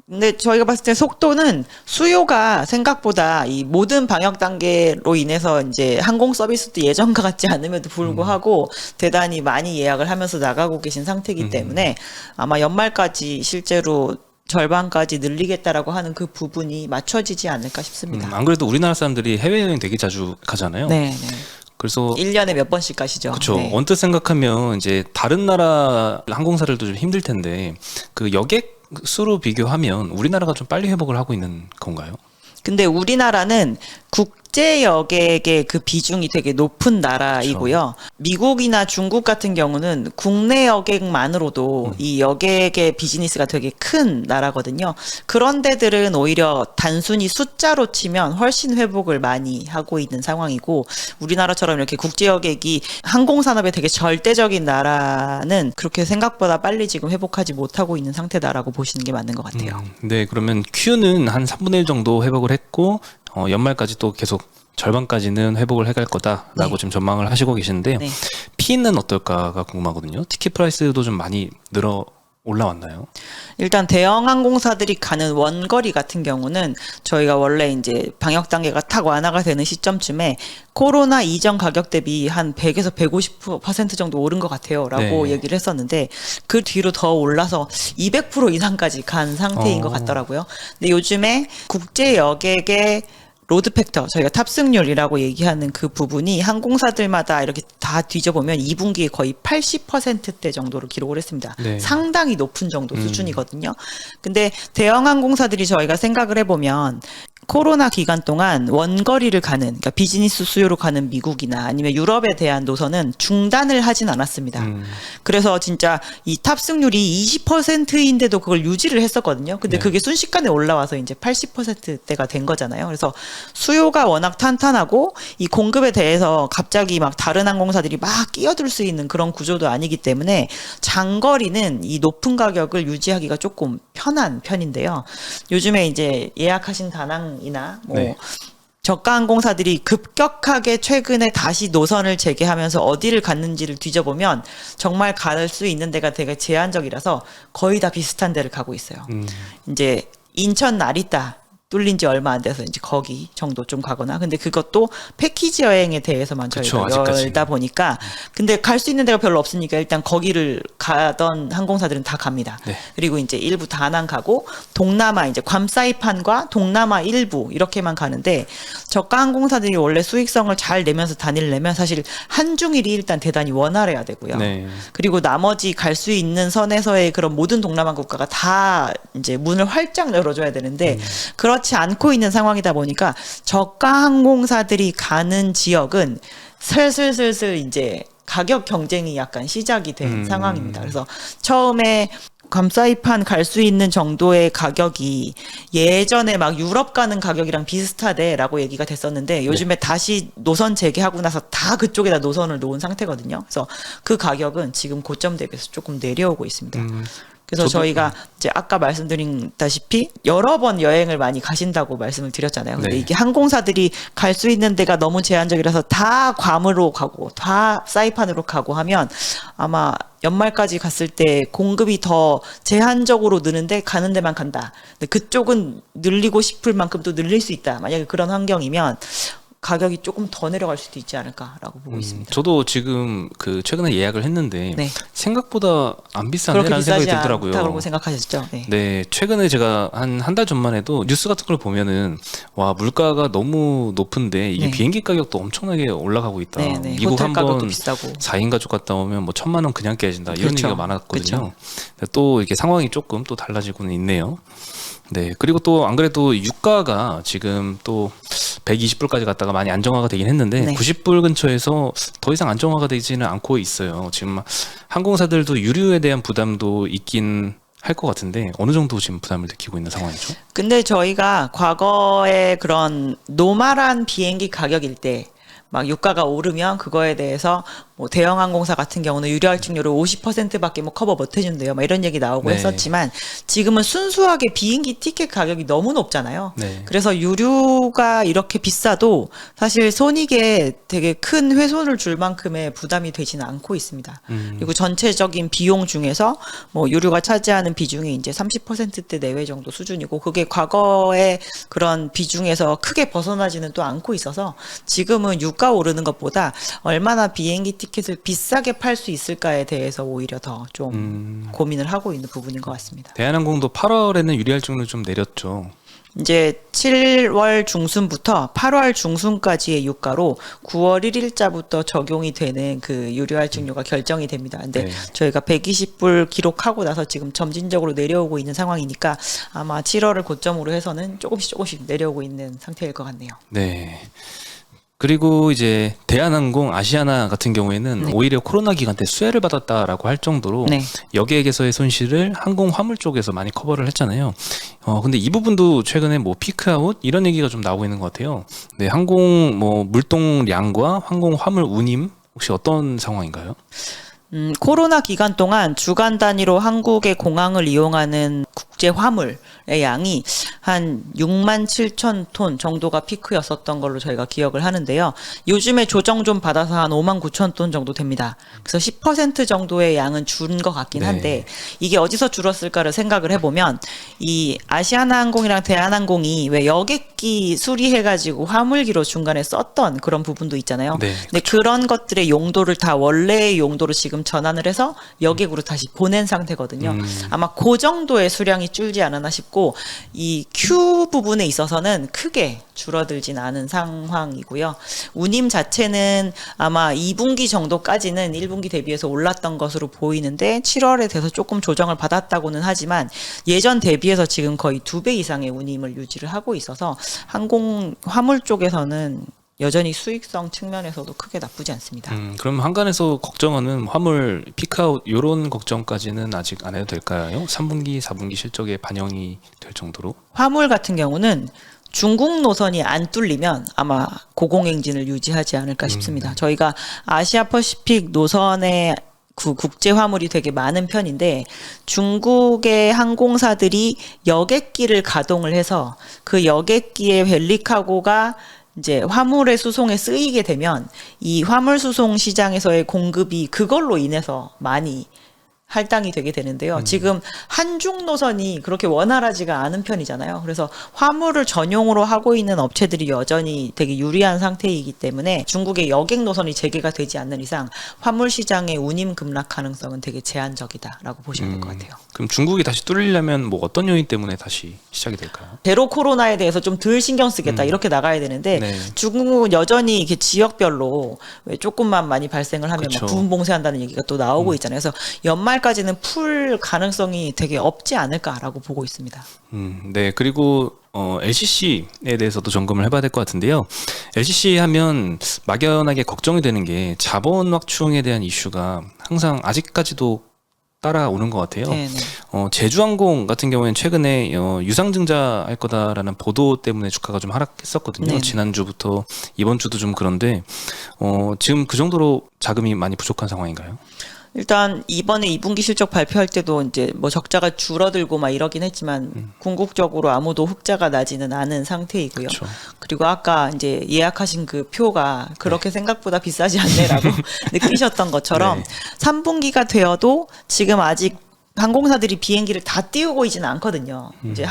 근데 저희가 봤을 때 속도는 수요가 생각보다 이 모든 방역 단계로 인해서 이제 항공 서비스도 예전과 같지 않음에도 불구하고 대단히 많이 예약을 하면서 나가고 계신 상태이기 때문에 아마 연말까지 실제로 절반까지 늘리겠다라고 하는 그 부분이 맞춰지지 않을까 싶습니다. 안 그래도 우리나라 사람들이 해외여행 되게 자주 가잖아요. 네, 네. 그래서 1년에 몇 번씩 가시죠. 그렇죠. 네. 언뜻 생각하면 이제 다른 나라 항공사들도 좀 힘들 텐데 그 여객 수로 비교하면 우리나라가 좀 빨리 회복을 하고 있는 건가요? 근데 우리나라는 국제 여객의 그 비중이 되게 높은 나라이고요. 미국이나 중국 같은 경우는 국내 여객만으로도 이 여객의 비즈니스가 되게 큰 나라거든요. 그런 데들은 오히려 단순히 숫자로 치면 훨씬 회복을 많이 하고 있는 상황이고 우리나라처럼 이렇게 국제 여객이 항공 산업에 되게 절대적인 나라는 그렇게 생각보다 빨리 지금 회복하지 못하고 있는 상태다라고 보시는 게 맞는 것 같아요. 네, 그러면 Q는 한 3분의 1 정도 회복을 했고 연말까지 또 계속 절반까지는 회복을 해갈 거다라고 네. 지금 전망을 하시고 계시는데요. 네. P는 어떨까가 궁금하거든요. 티켓 프라이스도 좀 많이 올라왔나요? 일단 대형 항공사들이 가는 원거리 같은 경우는 저희가 원래 이제 방역 단계가 탁 완화가 되는 시점쯤에 코로나 이전 가격 대비 한 100에서 150% 정도 오른 것 같아요라고 네. 얘기를 했었는데 그 뒤로 더 올라서 200% 이상까지 간 상태인 것 같더라고요. 근데 요즘에 국제 여객의 로드 팩터, 저희가 탑승률이라고 얘기하는 그 부분이 항공사들마다 이렇게 다 뒤져보면 2분기에 거의 80%대 정도로 기록을 했습니다. 네. 상당히 높은 정도 수준이거든요. 근데 대형 항공사들이 저희가 생각을 해보면 코로나 기간 동안 원거리를 가는, 그러니까 비즈니스 수요로 가는 미국이나 아니면 유럽에 대한 노선은 중단을 하진 않았습니다. 그래서 진짜 이 탑승률이 20%인데도 그걸 유지를 했었거든요. 근데 네. 그게 순식간에 올라와서 이제 80%대가 된 거잖아요. 그래서 수요가 워낙 탄탄하고 이 공급에 대해서 갑자기 막 다른 항공사들이 막 끼어들 수 있는 그런 구조도 아니기 때문에 장거리는 이 높은 가격을 유지하기가 조금 편한 편인데요. 요즘에 이제 예약하신 다낭이나 뭐 네. 저가 항공사들이 급격하게 최근에 다시 노선을 재개하면서 어디를 갔는지를 뒤져보면 정말 갈 수 있는 데가 되게 제한적이라서 거의 다 비슷한 데를 가고 있어요. 이제 인천 나리타 뚫린 지 얼마 안 돼서 이제 거기 정도 좀 가거나 근데 그것도 패키지 여행에 대해서만 그쵸, 저희가 아직까지. 열다 보니까 근데 갈 수 있는 데가 별로 없으니까 일단 거기를 가던 항공사들은 다 갑니다. 네. 그리고 이제 일부 다낭 가고 동남아 이제 괌 사이판과 동남아 일부 이렇게만 가는데 저가 항공사들이 원래 수익성을 잘 내면서 다니려면 사실 한중일이 일단 대단히 원활해야 되고요. 네. 그리고 나머지 갈 수 있는 선에서의 그런 모든 동남아 국가가 다 이제 문을 활짝 열어줘야 되는데 그렇지 않고 있는 상황이다 보니까 저가 항공사들이 가는 지역은 슬슬 이제 가격 경쟁이 약간 시작이 된 상황입니다. 그래서 처음에 괌사이판 갈 수 있는 정도의 가격이 예전에 막 유럽 가는 가격이랑 비슷하대라고 얘기가 됐었는데 요즘에 다시 노선 재개하고 나서 다 그쪽에다 노선을 놓은 상태거든요. 그래서 그 가격은 지금 고점 대비해서 조금 내려오고 있습니다. 그래서 저희가 이제 아까 말씀드린다시피 여러 번 여행을 많이 가신다고 말씀을 드렸잖아요. 근데 네. 이게 항공사들이 갈 수 있는 데가 너무 제한적이라서 다 괌으로 가고 다 사이판으로 가고 하면 아마 연말까지 갔을 때 공급이 더 제한적으로 느는데 가는 데만 간다. 근데 그쪽은 늘리고 싶을 만큼 또 늘릴 수 있다. 만약에 그런 환경이면 가격이 조금 더 내려갈 수도 있지 않을까라고 보고 있습니다. 저도 지금 그 최근에 예약을 했는데 네. 생각보다 안 그렇게 비싸네라는 생각이 비싸지 들더라고요. 않다고 생각하셨죠? 네. 네, 최근에 제가 한 달 전만 해도 뉴스 같은 걸 보면은 와 물가가 너무 높은데 이게 네. 비행기 가격도 엄청나게 올라가고 있다. 네, 네. 미국 호텔 가격도 한번 비싸고. 4인 가족 갔다 오면 뭐 1,000만 원 그냥 깨진다 이런 그렇죠. 얘기가 많았거든요. 또 이렇게 상황이 조금 또 달라지고는 있네요. 네, 그리고 또 안 그래도 유가가 지금 또 120불까지 갔다가 많이 안정화가 되긴 했는데 네. 90불 근처에서 더 이상 안정화가 되지는 않고 있어요. 지금 항공사들도 유류에 대한 부담도 있긴 할 것 같은데 어느 정도 지금 부담을 느끼고 있는 상황이죠? 근데 저희가 과거에 그런 노멀한 비행기 가격일 때 막 유가가 오르면 그거에 대해서 뭐 대형 항공사 같은 경우는 유료 할증료를 50%밖에 뭐 커버 못 해준대요. 막 이런 얘기 나오고 네. 했었지만 지금은 순수하게 비행기 티켓 가격이 너무 높잖아요. 네. 그래서 유류가 이렇게 비싸도 사실 손익에 되게 큰 훼손을 줄 만큼의 부담이 되지는 않고 있습니다. 그리고 전체적인 비용 중에서 뭐 유류가 차지하는 비중이 이제 30%대 내외 정도 수준이고 그게 과거의 그런 비중에서 크게 벗어나지는 또 않고 있어서 지금은 유가 오르는 것보다 얼마나 비행기 티켓을 비싸게 팔 수 있을까에 대해서 오히려 더 좀 고민을 하고 있는 부분인 것 같습니다. 대한항공도 8월에는 유리 할증을 좀 내렸죠. 이제 7월 중순부터 8월 중순까지의 유가로 9월 1일자부터 적용이 되는 그 유료 할증료가 결정이 됩니다. 근데 네. 저희가 120불 기록하고 나서 지금 점진적으로 내려오고 있는 상황이니까 아마 7월을 고점으로 해서는 조금씩 내려오고 있는 상태일 것 같네요. 네. 그리고 이제 대한항공, 아시아나 같은 경우에는 네. 오히려 코로나 기간 때 수혜를 받았다라고 할 정도로 네. 여객에서의 손실을 항공 화물 쪽에서 많이 커버를 했잖아요. 근데 이 부분도 최근에 뭐 피크아웃 이런 얘기가 좀 나오고 있는 것 같아요. 네, 항공 뭐 물동량과 항공 화물 운임 혹시 어떤 상황인가요? 코로나 기간 동안 주간 단위로 한국의 공항을 이용하는 국제 화물의 양이 한 6만 7천 톤 정도가 피크였었던 걸로 저희가 기억을 하는데요. 요즘에 조정 좀 받아서 한 5만 9천 톤 정도 됩니다. 그래서 10% 정도의 양은 준 것 같긴 한데 이게 어디서 줄었을까를 생각을 해보면 이 아시아나항공이랑 대한항공이 왜 여객기 수리해가지고 화물기로 중간에 썼던 그런 부분도 있잖아요. 네, 근데 그런 것들의 용도를 다 원래의 용도로 지금 전환을 해서 여객으로 다시 보낸 상태거든요. 아마 그 정도의 수량이 줄지 않았나 싶고 이 Q 부분에 있어서는 크게 줄어들진 않은 상황이고요. 운임 자체는 아마 2분기 정도까지는 1분기 대비해서 올랐던 것으로 보이는데 7월에 돼서 조금 조정을 받았다고는 하지만 예전 대비해서 지금 거의 2배 이상의 운임을 유지를 하고 있어서 항공 화물 쪽에서는 여전히 수익성 측면에서도 크게 나쁘지 않습니다. 그럼 한간에서 걱정하는 화물 피크아웃 이런 걱정까지는 아직 안 해도 될까요? 3분기, 4분기 실적에 반영이 될 정도로? 화물 같은 경우는 중국 노선이 안 뚫리면 아마 고공행진을 유지하지 않을까 싶습니다. 저희가 아시아 퍼시픽 노선의 국제 화물이 되게 많은 편인데 중국의 항공사들이 여객기를 가동을 해서 그 여객기의 벨리카고가 이제 화물의 수송에 쓰이게 되면 이 화물 수송 시장에서의 공급이 그걸로 인해서 많이 할당이 되게 되는데요. 지금 한중 노선이 그렇게 원활하지가 않은 편이잖아요. 그래서 화물을 전용으로 하고 있는 업체들이 여전히 되게 유리한 상태이기 때문에 중국의 여객 노선이 재개가 되지 않는 이상 화물 시장의 운임 급락 가능성은 되게 제한적이다라고 보시면 될 것 같아요. 그럼 중국이 다시 뚫리려면 뭐 어떤 요인 때문에 다시 시작이 될까요? 제로 코로나에 대해서 좀 덜 신경 쓰겠다 이렇게 나가야 되는데 네. 중국은 여전히 이렇게 지역별로 왜 조금만 많이 발생을 하면 그쵸. 막 부분 봉쇄한다는 얘기가 또 나오고 있잖아요. 그래서 연말까지는 풀 가능성이 되게 없지 않을까라고 보고 있습니다. 네. 그리고 LCC에 대해서도 점검을 해봐야 될 것 같은데요. LCC 하면 막연하게 걱정이 되는 게 자본 확충에 대한 이슈가 항상 아직까지도 따라오는 것 같아요. 네네. 제주항공 같은 경우에는 최근에 유상증자할 거다라는 보도 때문에 주가가 좀 하락했었거든요. 네네. 지난주부터 이번 주도 좀 그런데 지금 그 정도로 자금이 많이 부족한 상황인가요? 일단 이번에 2분기 실적 발표할 때도 이제 뭐 적자가 줄어들고 막 이러긴 했지만 궁극적으로 아무도 흑자가 나지는 않은 상태이고요. 그렇죠. 그리고 아까 이제 예약하신 그 표가 그렇게 생각보다 비싸지 않네라고 느끼셨던 것처럼 네. 3분기가 되어도 지금 아직 항공사들이 비행기를 다 띄우고 있지는 않거든요. 이제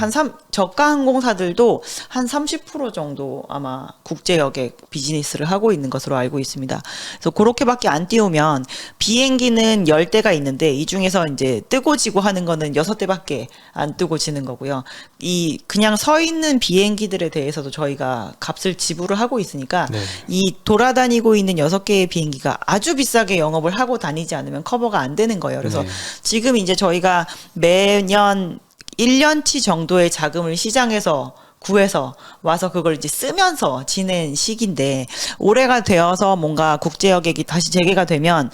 저가 항공사들도 한 30% 정도 아마 국제 여객 비즈니스를 하고 있는 것으로 알고 있습니다. 그래서 그렇게밖에 안 띄우면 비행기는 10대가 있는데 이 중에서 이제 뜨고 지고 하는 거는 6대밖에 안 뜨고 지는 거고요. 이 그냥 서 있는 비행기들에 대해서도 저희가 값을 지불을 하고 있으니까 네. 이 돌아다니고 있는 6개의 비행기가 아주 비싸게 영업을 하고 다니지 않으면 커버가 안 되는 거예요. 그래서 네. 지금 이제 저희가 매년 1년치 정도의 자금을 시장에서 구해서 와서 그걸 이제 쓰면서 지낸 시기인데 올해가 되어서 뭔가 국제 여객이 다시 재개가 되면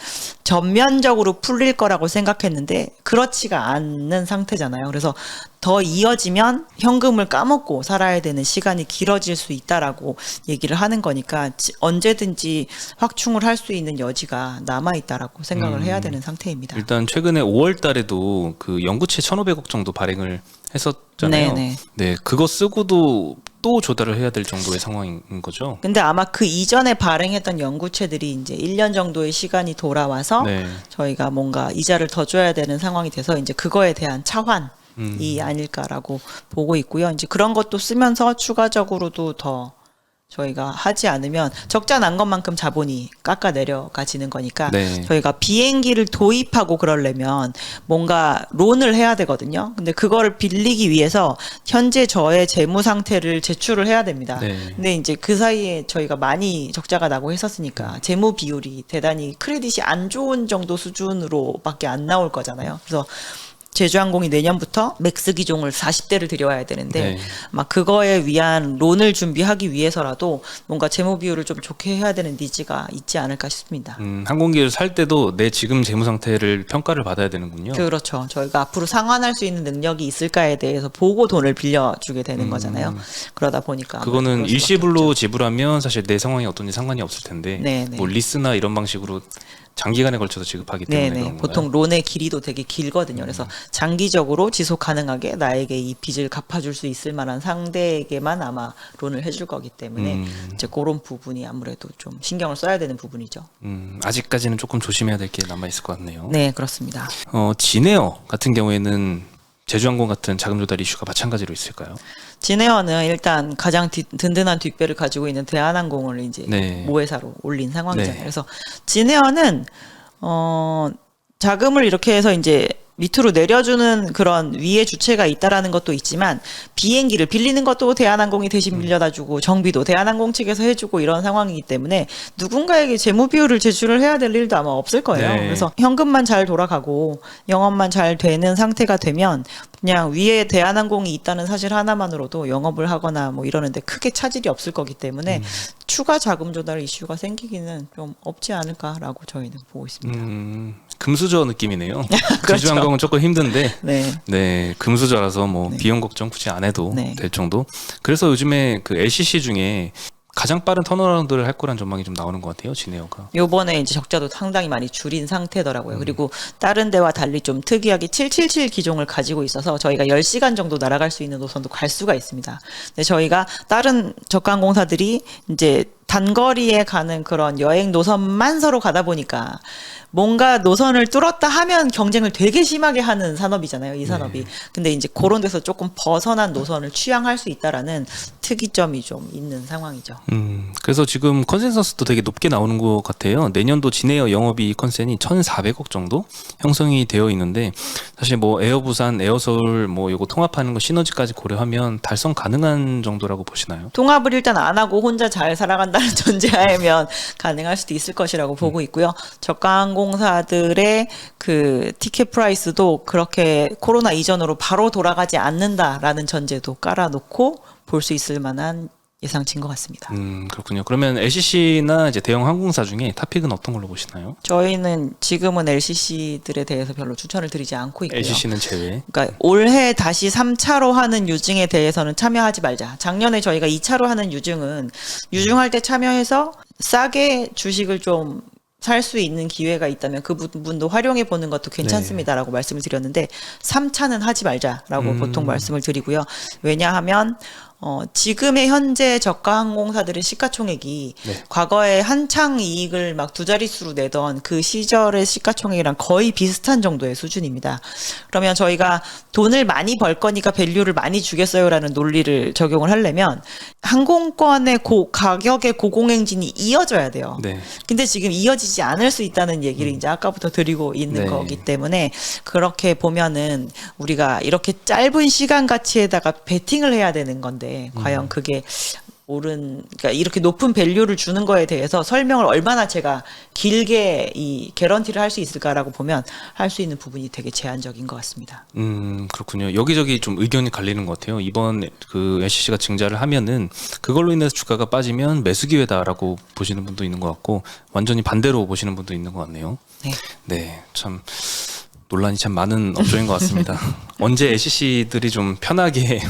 전면적으로 풀릴 거라고 생각했는데 그렇지가 않는 상태잖아요. 그래서 더 이어지면 현금을 까먹고 살아야 되는 시간이 길어질 수 있다라고 얘기를 하는 거니까 언제든지 확충을 할 수 있는 여지가 남아 있다라고 생각을 해야 되는 상태입니다. 일단 최근에 5월 달에도 그 연구체 1,500억 정도 발행을 했었잖아요. 네네. 네, 그거 쓰고도 또 조달을 해야 될 정도의 상황인 거죠. 근데 아마 그 이전에 발행했던 연구체들이 이제 1년 정도의 시간이 돌아와서 네. 저희가 뭔가 이자를 더 줘야 되는 상황이 돼서 이제 그거에 대한 차환이 아닐까라고 보고 있고요. 이제 그런 것도 쓰면서 추가적으로도 더 저희가 하지 않으면 적자 난 것만큼 자본이 깎아 내려가지는 거니까 네. 저희가 비행기를 도입하고 그러려면 뭔가 론을 해야 되거든요. 근데 그거를 빌리기 위해서 현재 저의 재무 상태를 제출을 해야 됩니다. 네. 근데 이제 그 사이에 저희가 많이 적자가 나고 했었으니까 재무 비율이 대단히 크레딧이 안 좋은 정도 수준으로밖에 안 나올 거잖아요. 그래서 제주항공이 내년부터 맥스 기종을 40대를 들여와야 되는데 네. 막 그거에 위한 론을 준비하기 위해서라도 뭔가 재무 비율을 좀 좋게 해야 되는 니즈가 있지 않을까 싶습니다. 항공기를 살 때도 내 지금 재무 상태를 평가를 받아야 되는군요. 그렇죠. 저희가 앞으로 상환할 수 있는 능력이 있을까에 대해서 보고 돈을 빌려주게 되는 거잖아요. 그러다 보니까 그거는 그럴 수밖에 일시불로 없죠. 지불하면 사실 내 상황이 어떤지 상관이 없을 텐데 네, 네. 뭐 리스나 이런 방식으로 장기간에 걸쳐서 지급하기 때문에 네네. 그런 보통 건가요? 론의 길이도 되게 길거든요. 그래서 장기적으로 지속 가능하게 나에게 이 빚을 갚아줄 수 있을 만한 상대에게만 아마 론을 해줄 거기 때문에 이제 그런 부분이 아무래도 좀 신경을 써야 되는 부분이죠. 아직까지는 조금 조심해야 될 게 남아 있을 것 같네요. 네, 그렇습니다. 진에어 같은 경우에는 제주항공 같은 자금 조달 이슈가 마찬가지로 있을까요? 진에어는 일단 가장 든든한 뒷배를 가지고 있는 대한항공을 이제 네. 모회사로 올린 상황이잖아요. 네. 그래서 진에어는 자금을 이렇게 해서 이제 밑으로 내려주는 그런 위에 주체가 있다라는 것도 있지만 비행기를 빌리는 것도 대한항공이 대신 빌려다주고 정비도 대한항공 측에서 해주고 이런 상황이기 때문에 누군가에게 재무 비율을 제출을 해야 될 일도 아마 없을 거예요. 네. 그래서 현금만 잘 돌아가고 영업만 잘 되는 상태가 되면 그냥 위에 대한항공이 있다는 사실 하나만으로도 영업을 하거나 뭐 이러는데 크게 차질이 없을 거기 때문에 추가 자금 조달 이슈가 생기기는 좀 없지 않을까라고 저희는 보고 있습니다. 금수저 느낌이네요. 그렇죠. 제주항공은 조금 힘든데 네. 네, 금수저라서 뭐 비용 걱정 굳이 안 해도 네. 될 정도. 그래서 요즘에 그 LCC 중에 가장 빠른 턴어라운드를 할 거란 전망이 좀 나오는 것 같아요, 진에어가. 요번에 이제 적자도 상당히 많이 줄인 상태더라고요. 그리고 다른 데와 달리 좀 특이하게 777 기종을 가지고 있어서 저희가 10시간 정도 날아갈 수 있는 노선도 갈 수가 있습니다. 근데 저희가 다른 저가항공사들이 이제 단거리에 가는 그런 여행 노선만 서로 가다 보니까 뭔가 노선을 뚫었다 하면 경쟁을 되게 심하게 하는 산업이잖아요, 이 산업이. 근데 이제 그런 데서 조금 벗어난 노선을 취향할 수 있다라는 특이점이 좀 있는 상황이죠. 그래서 지금 컨센서스도 되게 높게 나오는 것 같아요. 내년도 진에어 영업이익 컨센이 1,400억 정도 형성이 되어 있는데 사실 뭐 에어부산, 에어서울 뭐 요거 통합하는 거 시너지까지 고려하면 달성 가능한 정도라고 보시나요? 통합을 일단 안 하고 혼자 잘 살아간다는 전제하에면 가능할 수도 있을 것이라고 보고 있고요. 저가항공사들의 그 티켓 프라이스도 그렇게 코로나 이전으로 바로 돌아가지 않는다라는 전제도 깔아놓고 볼 수 있을 만한 예상치인 것 같습니다. 그렇군요. 그러면 LCC나 이제 대형 항공사 중에 탑픽은 어떤 걸로 보시나요? 저희는 지금은 LCC들에 대해서 별로 추천을 드리지 않고 있고요. LCC는 제외. 그러니까 올해 다시 3차로 하는 유증에 대해서는 참여하지 말자. 작년에 저희가 2차로 하는 유증은 유증할 때 참여해서 싸게 주식을 좀 살 수 있는 기회가 있다면 그 부분도 활용해 보는 것도 괜찮습니다라고 말씀을 드렸는데 3차는 하지 말자라고 보통 말씀을 드리고요. 왜냐하면 지금의 현재 저가 항공사들의 시가총액이 네. 과거에 한창 이익을 막 두 자릿수로 내던 그 시절의 시가총액이랑 거의 비슷한 정도의 수준입니다. 그러면 저희가 돈을 많이 벌 거니까 밸류를 많이 주겠어요라는 논리를 적용을 하려면 항공권의 가격의 고공행진이 이어져야 돼요. 네. 근데 지금 이어지지 않을 수 있다는 얘기를 이제 아까부터 드리고 있는 네. 거기 때문에 그렇게 보면은 우리가 이렇게 짧은 시간 가치에다가 베팅을 해야 되는 건데 과연 그게 그러니까 이렇게 높은 밸류를 주는 거에 대해서 설명을 얼마나 제가 길게 이 개런티를 할 수 있을까라고 보면 할 수 있는 부분이 되게 제한적인 것 같습니다. 그렇군요. 여기저기 좀 의견이 갈리는 것 같아요. 이번 그 SCC가 증자를 하면은 그걸로 인해서 주가가 빠지면 매수 기회다라고 보시는 분도 있는 것 같고 완전히 반대로 보시는 분도 있는 것 같네요. 네. 네, 참 논란이 참 많은 업종인 것 같습니다. 언제 SCC들이 좀 편하게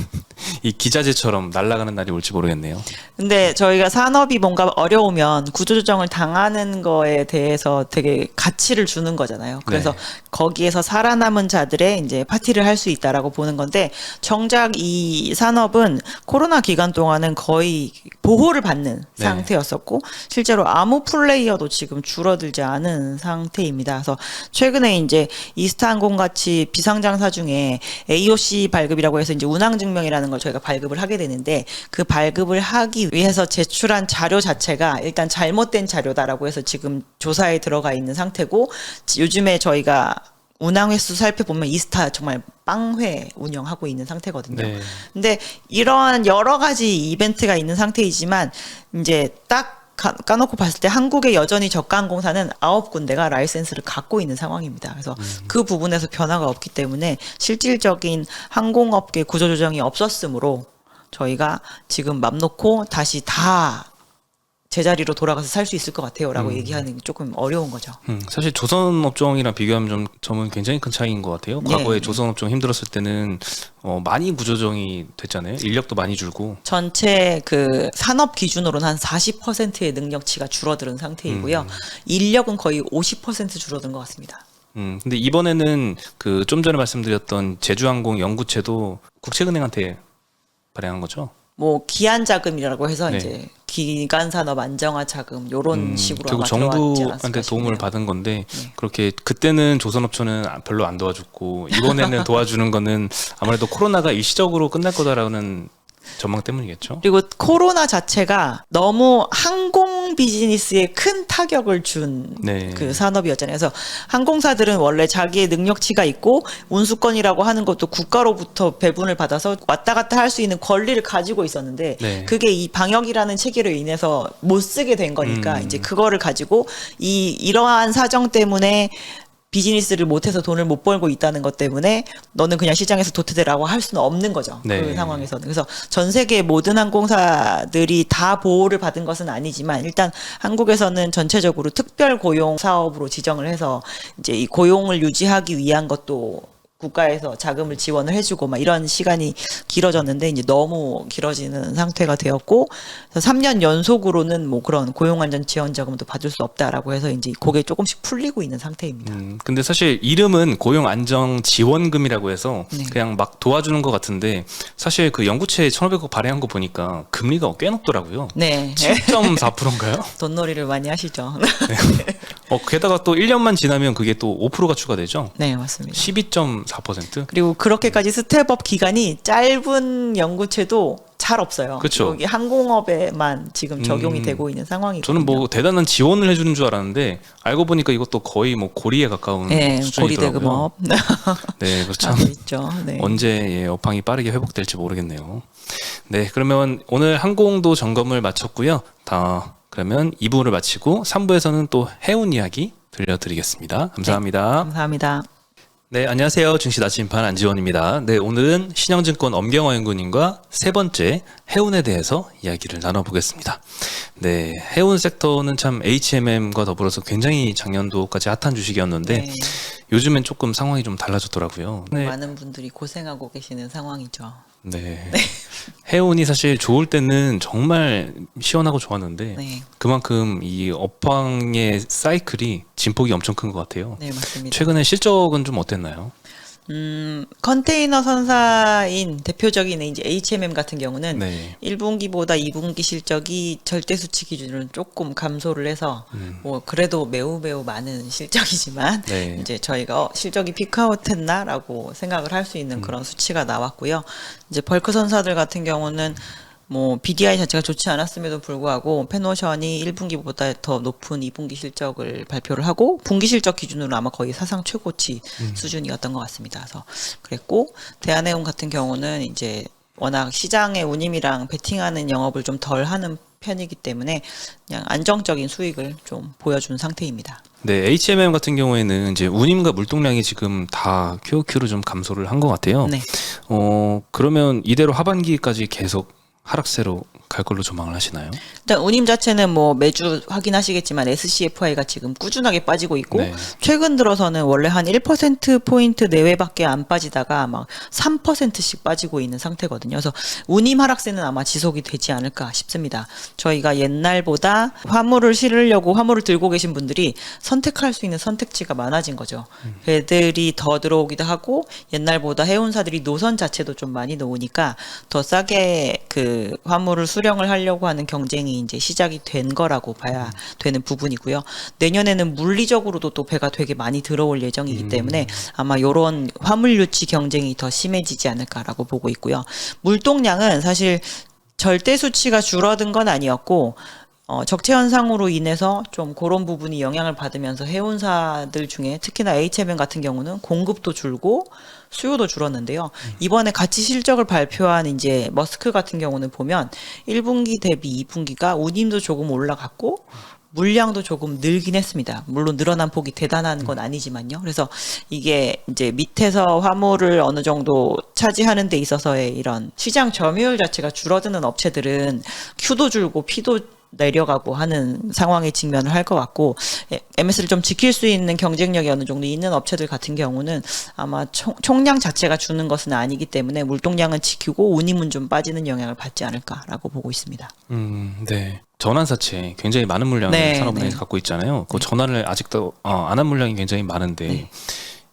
이 기자재처럼 날아가는 날이 올지 모르겠네요. 근데 저희가 산업이 뭔가 어려우면 구조조정을 당하는 거에 대해서 되게 가치를 주는 거잖아요. 그래서 네. 거기에서 살아남은 자들의 이제 파티를 할 수 있다라고 보는 건데 정작 이 산업은 코로나 기간 동안은 거의 보호를 받는 네. 상태였었고 실제로 아무 플레이어도 지금 줄어들지 않은 상태입니다. 그래서 최근에 이제 이스타항공 같이 비상장사 중에 AOC 발급이라고 해서 이제 운항증명이라는 걸 저희가 발급을 하게 되는데 그 발급을 하기 위해서 제출한 자료 자체가 일단 잘못된 자료다라고 해서 지금 조사에 들어가 있는 상태고 요즘에 저희가 운항 횟수 살펴보면 이스타 정말 빵회 운영하고 있는 상태거든요. 네. 근데 이러한 여러 가지 이벤트가 있는 상태이지만 이제 딱 까놓고 봤을 때 한국의 여전히 저가항공사는 9군데가 라이센스를 갖고 있는 상황입니다. 그래서 그 부분에서 변화가 없기 때문에 실질적인 항공업계 구조조정이 없었으므로 저희가 지금 맘 놓고 다시 다 제자리로 돌아가서 살 수 있을 것 같아요라고 얘기하는 게 조금 어려운 거죠. 사실 조선 업종이랑 비교하면 점은 굉장히 큰 차이인 것 같아요. 네. 과거에 조선 업종 힘들었을 때는 많이 구조정이 됐잖아요. 인력도 많이 줄고. 전체 그 산업 기준으로는 한 40%의 능력치가 줄어드는 상태이고요. 인력은 거의 50% 줄어든 것 같습니다. 근데 이번에는 그 좀 전에 말씀드렸던 제주항공 연구체도 국책은행한테 발행한 거죠. 뭐 기한 자금이라고 해서 네. 이제 기간 산업 안정화 자금 요런 식으로 결국 아마 들어왔지 정부한테 않았을까 도움을 싶네요. 받은 건데 네. 그렇게 그때는 조선업체는 별로 안 도와줬고 이번에는 도와주는 거는 아무래도 코로나가 일시적으로 끝날 거다라는 전망 때문이겠죠. 그리고 코로나 자체가 너무 항공 비즈니스에 큰 타격을 준 네. 그 산업이었잖아요. 그래서 항공사들은 원래 자기의 능력치가 있고 운수권이라고 하는 것도 국가로부터 배분을 받아서 왔다 갔다 할 수 있는 권리를 가지고 있었는데 네. 그게 이 방역이라는 체계로 인해서 못 쓰게 된 거니까 이제 그거를 가지고 이러한 사정 때문에 비즈니스를 못해서 돈을 못 벌고 있다는 것 때문에 너는 그냥 시장에서 도태되라고 할 수는 없는 거죠. 네. 그 상황에서는. 그래서 전 세계 모든 항공사들이 다 보호를 받은 것은 아니지만 일단 한국에서는 전체적으로 특별 고용 사업으로 지정을 해서 이제 이 고용을 유지하기 위한 것도 국가에서 자금을 지원을 해주고 막 이런 시간이 길어졌는데 이제 너무 길어지는 상태가 되었고 3년 연속으로는 뭐 그런 고용안전 지원 자금도 받을 수 없다라고 해서 이제 그게 조금씩 풀리고 있는 상태입니다. 근데 사실 이름은 고용안정지원금이라고 해서 네. 그냥 막 도와주는 것 같은데 사실 그 연구체 1,500억 발행한 거 보니까 금리가 꽤 높더라고요. 네. 7.4%인가요? 돈놀이를 많이 하시죠. 게다가 또 1년만 지나면 그게 또 5%가 추가되죠. 네, 맞습니다. 12.4%? 그리고 그렇게까지 스텝업 기간이 짧은 연구체도 잘 없어요. 그쵸. 여기 항공업에만 지금 적용이 되고 있는 상황이거든요. 저는 뭐 대단한 지원을 해주는 줄 알았는데 알고 보니까 이것도 거의 뭐 고리에 가까운 네, 수준이더라고요. 고리대금업. 네, 그렇죠. 참 있죠. 네. 언제 업황이 빠르게 회복될지 모르겠네요. 네, 그러면 오늘 항공도 점검을 마쳤고요. 그러면 2부를 마치고 3부에서는 또 해운 이야기 들려드리겠습니다. 감사합니다. 감사합니다. 네, 안녕하세요. 증시 아침판 안지원입니다. 네, 오늘은 신영증권 엄경화 연구님과 세 번째 해운에 대해서 이야기를 나눠보겠습니다. 네, 해운 섹터는 참 HMM과 더불어서 굉장히 작년도까지 핫한 주식이었는데 네. 요즘엔 조금 상황이 좀 달라졌더라고요. 네. 많은 분들이 고생하고 계시는 상황이죠. 네. 해운이 사실 좋을 때는 정말 시원하고 좋았는데 네. 그만큼 이 업황의 사이클이 진폭이 엄청 큰 것 같아요. 네, 맞습니다. 최근에 실적은 좀 어땠나요? 컨테이너 선사인 대표적인 이제 HMM 같은 경우는 네. 1분기보다 2분기 실적이 절대 수치 기준으로는 조금 감소를 해서 뭐 그래도 매우 많은 실적이지만 네. 이제 저희가 실적이 피크아웃했나라고 생각을 할 수 있는 그런 수치가 나왔고요. 이제 벌크 선사들 같은 경우는 뭐 BDI 자체가 좋지 않았음에도 불구하고 페노션이 1분기보다 더 높은 2분기 실적을 발표를 하고 분기 실적 기준으로 아마 거의 사상 최고치 수준이었던 것 같습니다. 그래서 그랬고 대한해운 같은 경우는 이제 워낙 시장의 운임이랑 베팅하는 영업을 좀 덜 하는 편이기 때문에 그냥 안정적인 수익을 좀 보여준 상태입니다. 네, HMM 같은 경우에는 이제 운임과 물동량이 지금 다 QOQ로 좀 감소를 한 것 같아요. 네. 그러면 이대로 하반기까지 계속 하락세로 갈 걸로 전망을 하시나요? 일단 운임 자체는 뭐 매주 확인하시겠지만 SCFI가 지금 꾸준하게 빠지고 있고 네. 최근 들어서는 원래 한 1%포인트 내외밖에 안 빠지다가 막 3%씩 빠지고 있는 상태거든요. 그래서 운임 하락세는 아마 지속이 되지 않을까 싶습니다. 저희가 옛날보다 화물을 실으려고 화물을 들고 계신 분들이 선택할 수 있는 선택지가 많아진 거죠. 배들이 더 들어오기도 하고 옛날보다 해운사들이 노선 자체도 좀 많이 놓으니까 더 싸게 그 화물을 수령을 하려고 하는 경쟁이 이제 시작이 된 거라고 봐야 되는 부분이고요. 내년에는 물리적으로도 또 배가 되게 많이 들어올 예정이기 때문에 아마 이런 화물 유치 경쟁이 더 심해지지 않을까라고 보고 있고요. 물동량은 사실 절대 수치가 줄어든 건 아니었고 적체 현상으로 인해서 좀 그런 부분이 영향을 받으면서 해운사들 중에 특히나 HMM 같은 경우는 공급도 줄고 수요도 줄었는데요. 이번에 같이 실적을 발표한 이제 머스크 같은 경우는 보면 1분기 대비 2분기가 운임도 조금 올라갔고 물량도 조금 늘긴 했습니다. 물론 늘어난 폭이 대단한 건 아니지만요. 그래서 이게 이제 밑에서 화물을 어느 정도 차지하는 데 있어서의 이런 시장 점유율 자체가 줄어드는 업체들은 Q도 줄고 P도 내려가고 하는 상황에 직면을 할 것 같고 MS를 좀 지킬 수 있는 경쟁력이 어느 정도 있는 업체들 같은 경우는 아마 총량 자체가 주는 것은 아니기 때문에 물동량은 지키고 운임은 좀 빠지는 영향을 받지 않을까라고 보고 있습니다. 네. 전환사채 굉장히 많은 물량을 네, 산업은행이 네. 갖고 있잖아요. 그 전환을 아직도 안 한 물량이 굉장히 많은데 네.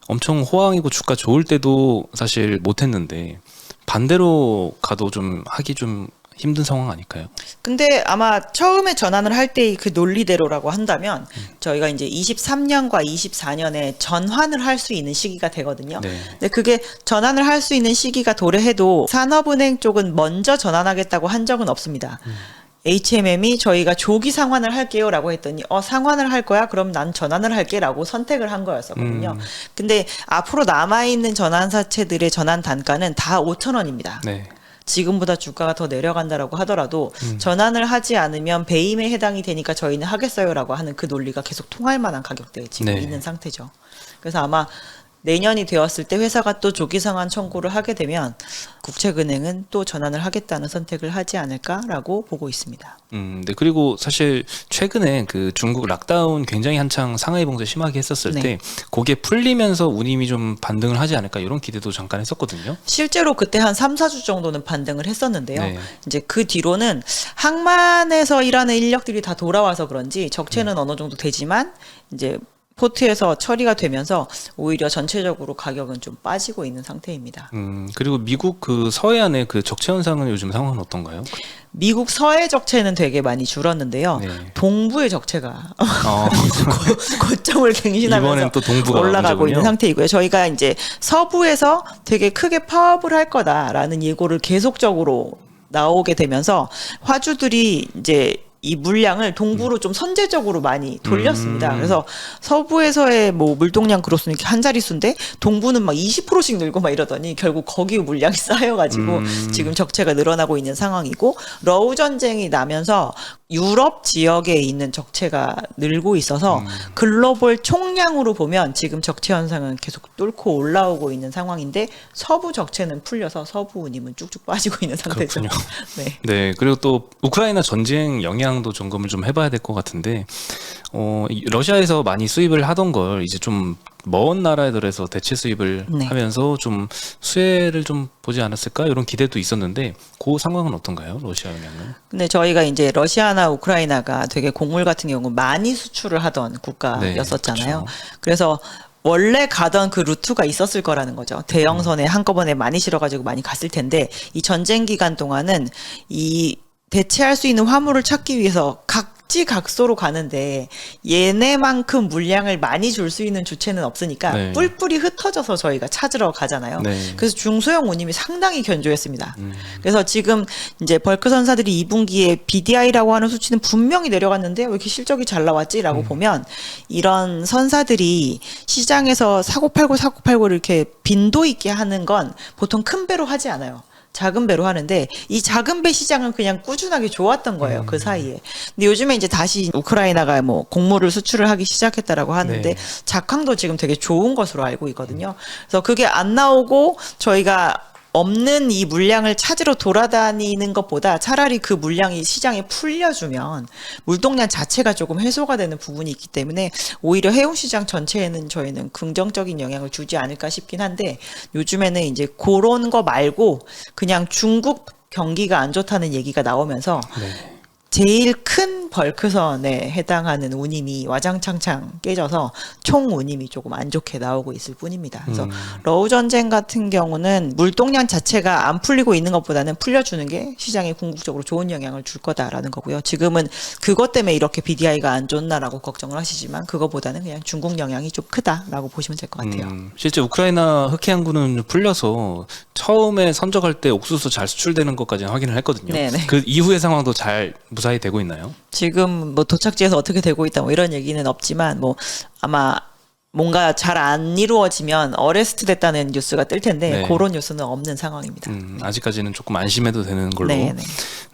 엄청 호황이고 주가 좋을 때도 사실 못했는데 반대로 가도 좀 하기 좀 힘든 상황 아닐까요? 근데 아마 처음에 전환을 할 때 그 논리대로라고 한다면 저희가 이제 23년과 24년에 전환을 할 수 있는 시기가 되거든요. 네. 근데 그게 전환을 할 수 있는 시기가 도래해도 산업은행 쪽은 먼저 전환하겠다고 한 적은 없습니다. HMM이 저희가 조기 상환을 할게요라고 했더니 상환을 할 거야? 그럼 난 전환을 할게라고 선택을 한 거였었거든요. 근데 앞으로 남아있는 전환사채들의 전환 단가는 다 5,000원입니다. 네. 지금보다 주가가 더 내려간다라고 하더라도 전환을 하지 않으면 배임에 해당이 되니까 저희는 하겠어요라고 하는 그 논리가 계속 통할 만한 가격대에 지금 네. 있는 상태죠. 그래서 아마 내년이 되었을 때 회사가 또 조기 상환 청구를 하게 되면 국책은행은 또 전환을 하겠다는 선택을 하지 않을까라고 보고 있습니다. 네. 그리고 사실 최근에 그 중국 락다운 굉장히 한창 상하이 봉쇄 심하게 했었을 네. 때 그게 풀리면서 운임이 좀 반등을 하지 않을까 이런 기대도 잠깐 했었거든요. 실제로 그때 한 3, 4주 정도는 반등을 했었는데요. 네. 이제 그 뒤로는 항만에서 일하는 인력들이 다 돌아와서 그런지 적체는 어느 정도 되지만 이제 포트에서 처리가 되면서 오히려 전체적으로 가격은 좀 빠지고 있는 상태입니다. 그리고 미국 그 서해안의 그 적체 현상은 요즘 상황은 어떤가요? 미국 서해 적체는 되게 많이 줄었는데요. 네. 동부의 적체가 어, 고점을 갱신하면서 이번엔 또 동부가 올라가고 문제군요. 있는 상태이고요. 저희가 이제 서부에서 되게 크게 파업을 할 거다라는 예고를 계속적으로 나오게 되면서 화주들이 이제 이 물량을 동부로 좀 선제적으로 많이 돌렸습니다. 그래서 서부에서의 뭐 물동량 그로스는 이렇게 한 자릿수인데 동부는 막 20%씩 늘고 막 이러더니 결국 거기 물량이 쌓여가지고 지금 적체가 늘어나고 있는 상황이고 러우 전쟁이 나면서 유럽 지역에 있는 적체가 늘고 있어서 글로벌 총량으로 보면 지금 적체 현상은 계속 뚫고 올라오고 있는 상황인데 서부 적체는 풀려서 서부 운임은 쭉쭉 빠지고 있는 상태죠. 그렇군요. 네. 네, 그리고 또 우크라이나 전쟁 영향도 점검을 좀 해봐야 될 것 같은데, 러시아에서 많이 수입을 하던 걸 이제 좀 먼 나라들에서 대체 수입을 네. 하면서 좀 수혜를 좀 보지 않았을까 이런 기대도 있었는데, 그 상황은 어떤가요, 러시아 영향은? 근데 저희가 이제 러시아나 우크라이나가 되게 곡물 같은 경우 많이 수출을 하던 네, 국가였었잖아요. 그렇죠. 그래서 원래 가던 그 루트가 있었을 거라는 거죠. 대형선에 한꺼번에 많이 실어가지고 많이 갔을 텐데 이 전쟁 기간 동안은 이 대체할 수 있는 화물을 찾기 위해서 각지각소로 가는데 얘네만큼 물량을 많이 줄 수 있는 주체는 없으니까 네. 뿔뿔이 흩어져서 저희가 찾으러 가잖아요. 네. 그래서 중소형 운임이 상당히 견조했습니다. 그래서 지금 이제 벌크 선사들이 2분기에 BDI라고 하는 수치는 분명히 내려갔는데 왜 이렇게 실적이 잘 나왔지라고 보면 이런 선사들이 시장에서 사고팔고 이렇게 빈도 있게 하는 건 보통 큰 배로 하지 않아요. 작은 배로 하는데 이 작은 배 시장은 그냥 꾸준하게 좋았던 거예요. 그 사이에. 근데 요즘에 이제 다시 우크라이나가 뭐 곡물을 수출을 하기 시작했다라고 하는데 네. 작황도 지금 되게 좋은 것으로 알고 있거든요. 그래서 그게 안 나오고 저희가 없는 이 물량을 찾으러 돌아다니는 것보다 차라리 그 물량이 시장에 풀려주면 물동량 자체가 조금 해소가 되는 부분이 있기 때문에 오히려 해운시장 전체에는 저희는 긍정적인 영향을 주지 않을까 싶긴 한데 요즘에는 이제 그런 거 말고 그냥 중국 경기가 안 좋다는 얘기가 나오면서 네. 제일 큰 벌크선에 해당하는 운임이 와장창창 깨져서 총 운임이 조금 안 좋게 나오고 있을 뿐입니다. 그래서 러우 전쟁 같은 경우는 물동량 자체가 안 풀리고 있는 것보다는 풀려주는 게 시장에 궁극적으로 좋은 영향을 줄 거다라는 거고요. 지금은 그것 때문에 이렇게 BDI가 안 좋나라고 걱정을 하시지만 그거보다는 그냥 중국 영향이 좀 크다라고 보시면 될 것 같아요. 실제 우크라이나 흑해항구는 풀려서 처음에 선적할 때 옥수수 잘 수출되는 것까지는 확인을 했거든요. 네네. 그 이후의 상황도 잘 무사히 되고 있나요? 지금 뭐 도착지에서 어떻게 되고 있다 뭐 이런 얘기는 없지만 뭐 아마 뭔가 잘 안 이루어지면 어레스트 됐다는 뉴스가 뜰 텐데 네. 그런 뉴스는 없는 상황입니다. 아직까지는 조금 안심해도 되는 걸로. 네, 네,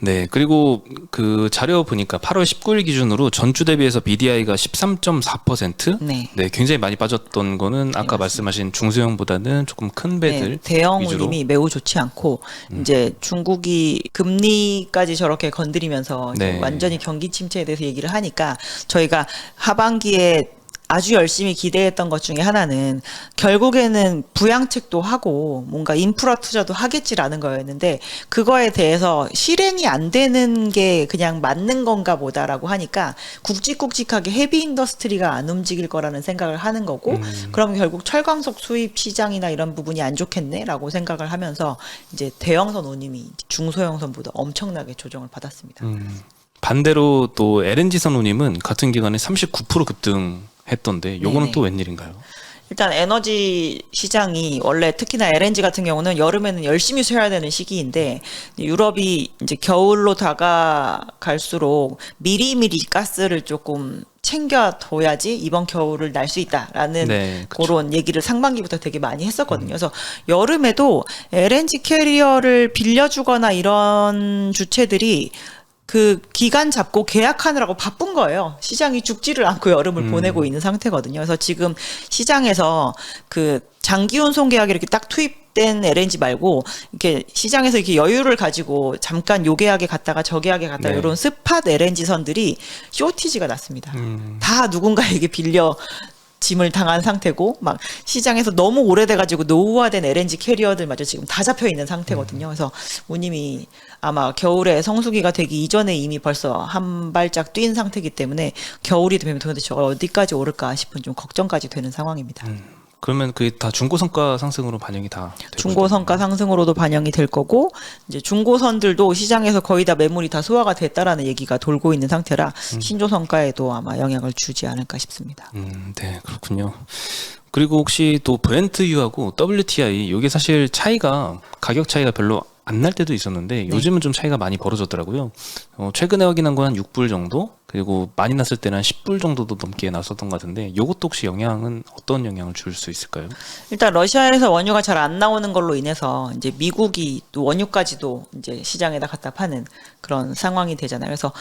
네. 그리고 그 자료 보니까 8월 19일 기준으로 전주 대비해서 BDI가 13.4%. 네. 네, 굉장히 많이 빠졌던 거는 아까 말씀하신 중소형보다는 조금 큰 배들 네, 대형 위주로. 운임이 매우 좋지 않고 이제 중국이 금리까지 저렇게 건드리면서 이제 네. 완전히 경기 침체에 대해서 얘기를 하니까 저희가 하반기에 아주 열심히 기대했던 것 중에 하나는 결국에는 부양책도 하고 뭔가 인프라 투자도 하겠지라는 거였는데 그거에 대해서 실행이 안 되는 게 그냥 맞는 건가 보다라고 하니까 굵직굵직하게 헤비 인더스트리가 안 움직일 거라는 생각을 하는 거고 그럼 결국 철광석 수입 시장이나 이런 부분이 안 좋겠네라고 생각을 하면서 이제 대형선 운임이 중소형선보다 엄청나게 조정을 받았습니다. 반대로 또 LNG선 운임은 같은 기간에 39% 급등했던데 요거는 네네. 또 웬일인가요? 일단 에너지 시장이 원래 특히나 LNG 같은 경우는 여름에는 열심히 쇠야 되는 시기인데 유럽이 이제 겨울로 다가갈수록 미리미리 가스를 조금 챙겨둬야지 이번 겨울을 날 수 있다라는 네, 그쵸. 그런 얘기를 상반기부터 되게 많이 했었거든요. 그래서 여름에도 LNG 캐리어를 빌려주거나 이런 주체들이 그 기간 잡고 계약하느라고 바쁜 거예요. 시장이 죽지를 않고 여름을 보내고 있는 상태거든요. 그래서 지금 시장에서 그 장기 운송 계약이 이렇게 딱 투입된 LNG 말고 이렇게 시장에서 이렇게 여유를 가지고 잠깐 요 계약에 갔다가 저 계약에 갔다가 네. 이런 스팟 LNG 선들이 쇼티지가 났습니다. 다 누군가에게 빌려 짐을 당한 상태고 막 시장에서 너무 오래돼가지고 노후화된 LNG 캐리어들마저 지금 다 잡혀 있는 상태거든요. 그래서 운임이 아마 겨울에 성수기가 되기 이전에 이미 벌써 한 발짝 뛴 상태이기 때문에 겨울이 되면 도대체 어디까지 오를까 싶은 좀 걱정까지 되는 상황입니다. 그러면 그게 다 중고성가 상승으로 반영이 다 되고 중고성가 상승으로도 반영이 될 거고 이제 중고선들도 시장에서 거의 다 매물이 다 소화가 됐다라는 얘기가 돌고 있는 상태라 신조성가에도 아마 영향을 주지 않을까 싶습니다. 네, 그렇군요. 그리고 혹시 또 브렌트유하고 WTI 이게 사실 차이가 가격 차이가 별로 안 날 때도 있었는데 요즘은 좀 차이가 많이 벌어졌더라고요. 최근에 확인한 건 한 6불 정도? 그리고 많이 났을 때는 한 10불 정도도 넘게 났었던 것 같은데 이것도 혹시 영향은 어떤 영향을 줄 수 있을까요? 일단 러시아에서 원유가 잘 안 나오는 걸로 인해서 이제 미국이 또 원유까지도 이제 시장에다 갖다 파는 그런 상황이 되잖아요. 그래서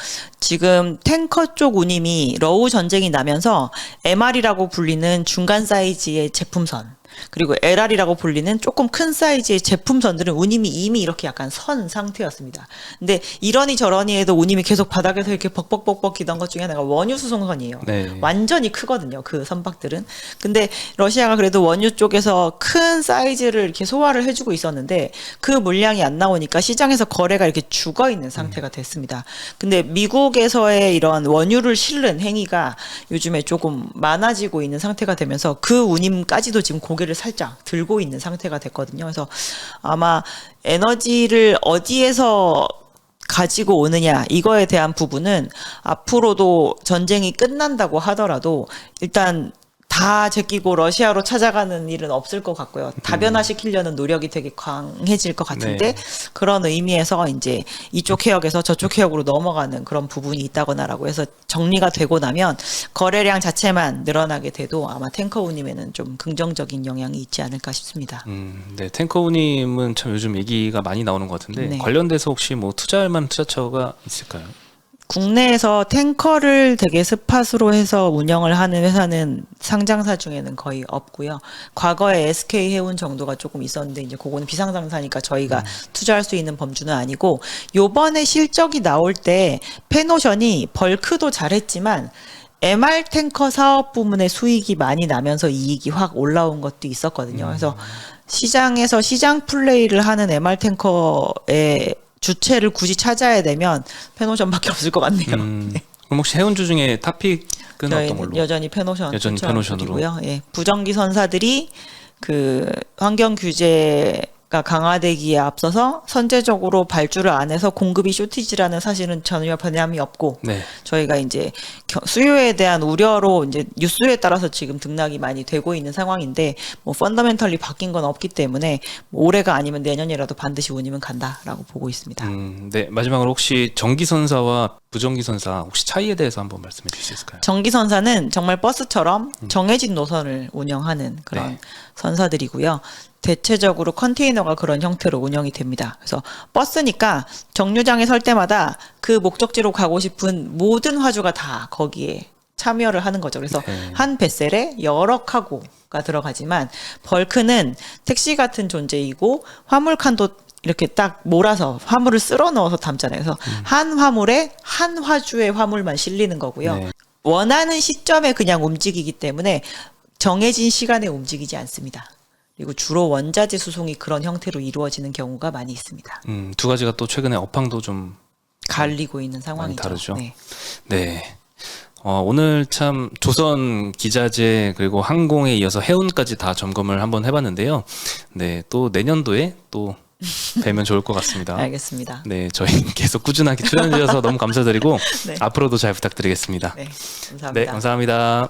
지금 탱커 쪽 운임이 러우 전쟁이 나면서 MR이라고 불리는 중간 사이즈의 제품선 그리고 LR이라고 불리는 조금 큰 사이즈의 제품선들은 운임이 이미 이렇게 약간 선 상태였습니다. 근데 이러니 저러니 해도 운임이 계속 바닥에서 이렇게 벅벅벅벅 기던 것 중에 하나가 원유 수송선이에요. 네. 완전히 크거든요. 그 선박들은. 근데 러시아가 그래도 원유 쪽에서 큰 사이즈를 이렇게 소화를 해주고 있었는데 그 물량이 안 나오니까 시장에서 거래가 이렇게 죽어 있는 상태가 됐습니다. 근데 미국에서의 이런 원유를 실는 행위가 요즘에 조금 많아지고 있는 상태가 되면서 그 운임까지도 지금 고개를 살짝 들고 있는 상태가 됐거든요. 그래서 아마 에너지를 어디에서 가지고 오느냐 이거에 대한 부분은 앞으로도 전쟁이 끝난다고 하더라도 일단 다 제끼고 러시아로 찾아가는 일은 없을 것 같고요. 다변화시키려는 노력이 되게 강해질 것 같은데 네. 그런 의미에서 이제 이쪽 해역에서 저쪽 해역으로 넘어가는 그런 부분이 있다거나라고 해서 정리가 되고 나면 거래량 자체만 늘어나게 돼도 아마 탱커 운임에는 좀 긍정적인 영향이 있지 않을까 싶습니다. 네, 탱커우님은 참 요즘 얘기가 많이 나오는 것 같은데 네. 관련돼서 혹시 뭐 투자할 만한 투자처가 있을까요? 국내에서 탱커를 되게 스팟으로 해서 운영을 하는 회사는 상장사 중에는 거의 없고요. 과거에 SK 해운 정도가 조금 있었는데 이제 그거는 비상장사니까 저희가 투자할 수 있는 범주는 아니고 요번에 실적이 나올 때 페노션이 벌크도 잘했지만 MR 탱커 사업 부문의 수익이 많이 나면서 이익이 확 올라온 것도 있었거든요. 그래서 시장에서 시장 플레이를 하는 MR 탱커의 주체를 굳이 찾아야 되면 페노션밖에 없을 것 같네요. 그럼 혹시 해운주 중에 탑픽은 어떤 저희는 걸로? 여전히 페노션 여전히 페노션으로. 추천드리고요. 예, 부정기 선사들이 그 환경 규제가 강화되기에 앞서서 선제적으로 발주를 안 해서 공급이 쇼티지라는 사실은 전혀 변함이 없고 네. 저희가 이제 수요에 대한 우려로 이제 뉴스에 따라서 지금 등락이 많이 되고 있는 상황인데 뭐 펀더멘털리 바뀐 건 없기 때문에 뭐 올해가 아니면 내년이라도 반드시 운임은 간다라고 보고 있습니다. 네, 마지막으로 혹시 전기선사와 부전기선사 혹시 차이에 대해서 한번 말씀해 주실 수 있을까요? 전기선사는 정말 버스처럼 정해진 노선을 운영하는 그런 네. 선사들이고요. 대체적으로 컨테이너가 그런 형태로 운영이 됩니다. 그래서 버스니까 정류장에 설 때마다 그 목적지로 가고 싶은 모든 화주가 다 거기에 참여를 하는 거죠. 그래서 네. 한 뱃셀에 여러 카고가 들어가지만 벌크는 택시 같은 존재이고 화물칸도 이렇게 딱 몰아서 화물을 쓸어 넣어서 담잖아요. 그래서 한 화물에 한 화주의 화물만 실리는 거고요. 네. 원하는 시점에 그냥 움직이기 때문에 정해진 시간에 움직이지 않습니다. 그리고 주로 원자재 수송이 그런 형태로 이루어지는 경우가 많이 있습니다. 두 가지가 또 최근에 업황도 좀 갈리고 있는 상황이죠. 다르죠. 네. 네. 오늘 참 조선 기자재 그리고 항공에 이어서 해운까지 다 점검을 한번 해봤는데요. 네, 또 내년도에 또 뵈면 좋을 것 같습니다. 알겠습니다. 네, 저희 계속 꾸준하게 출연해 주셔서 너무 감사드리고 네. 앞으로도 잘 부탁드리겠습니다. 네, 감사합니다. 네, 감사합니다.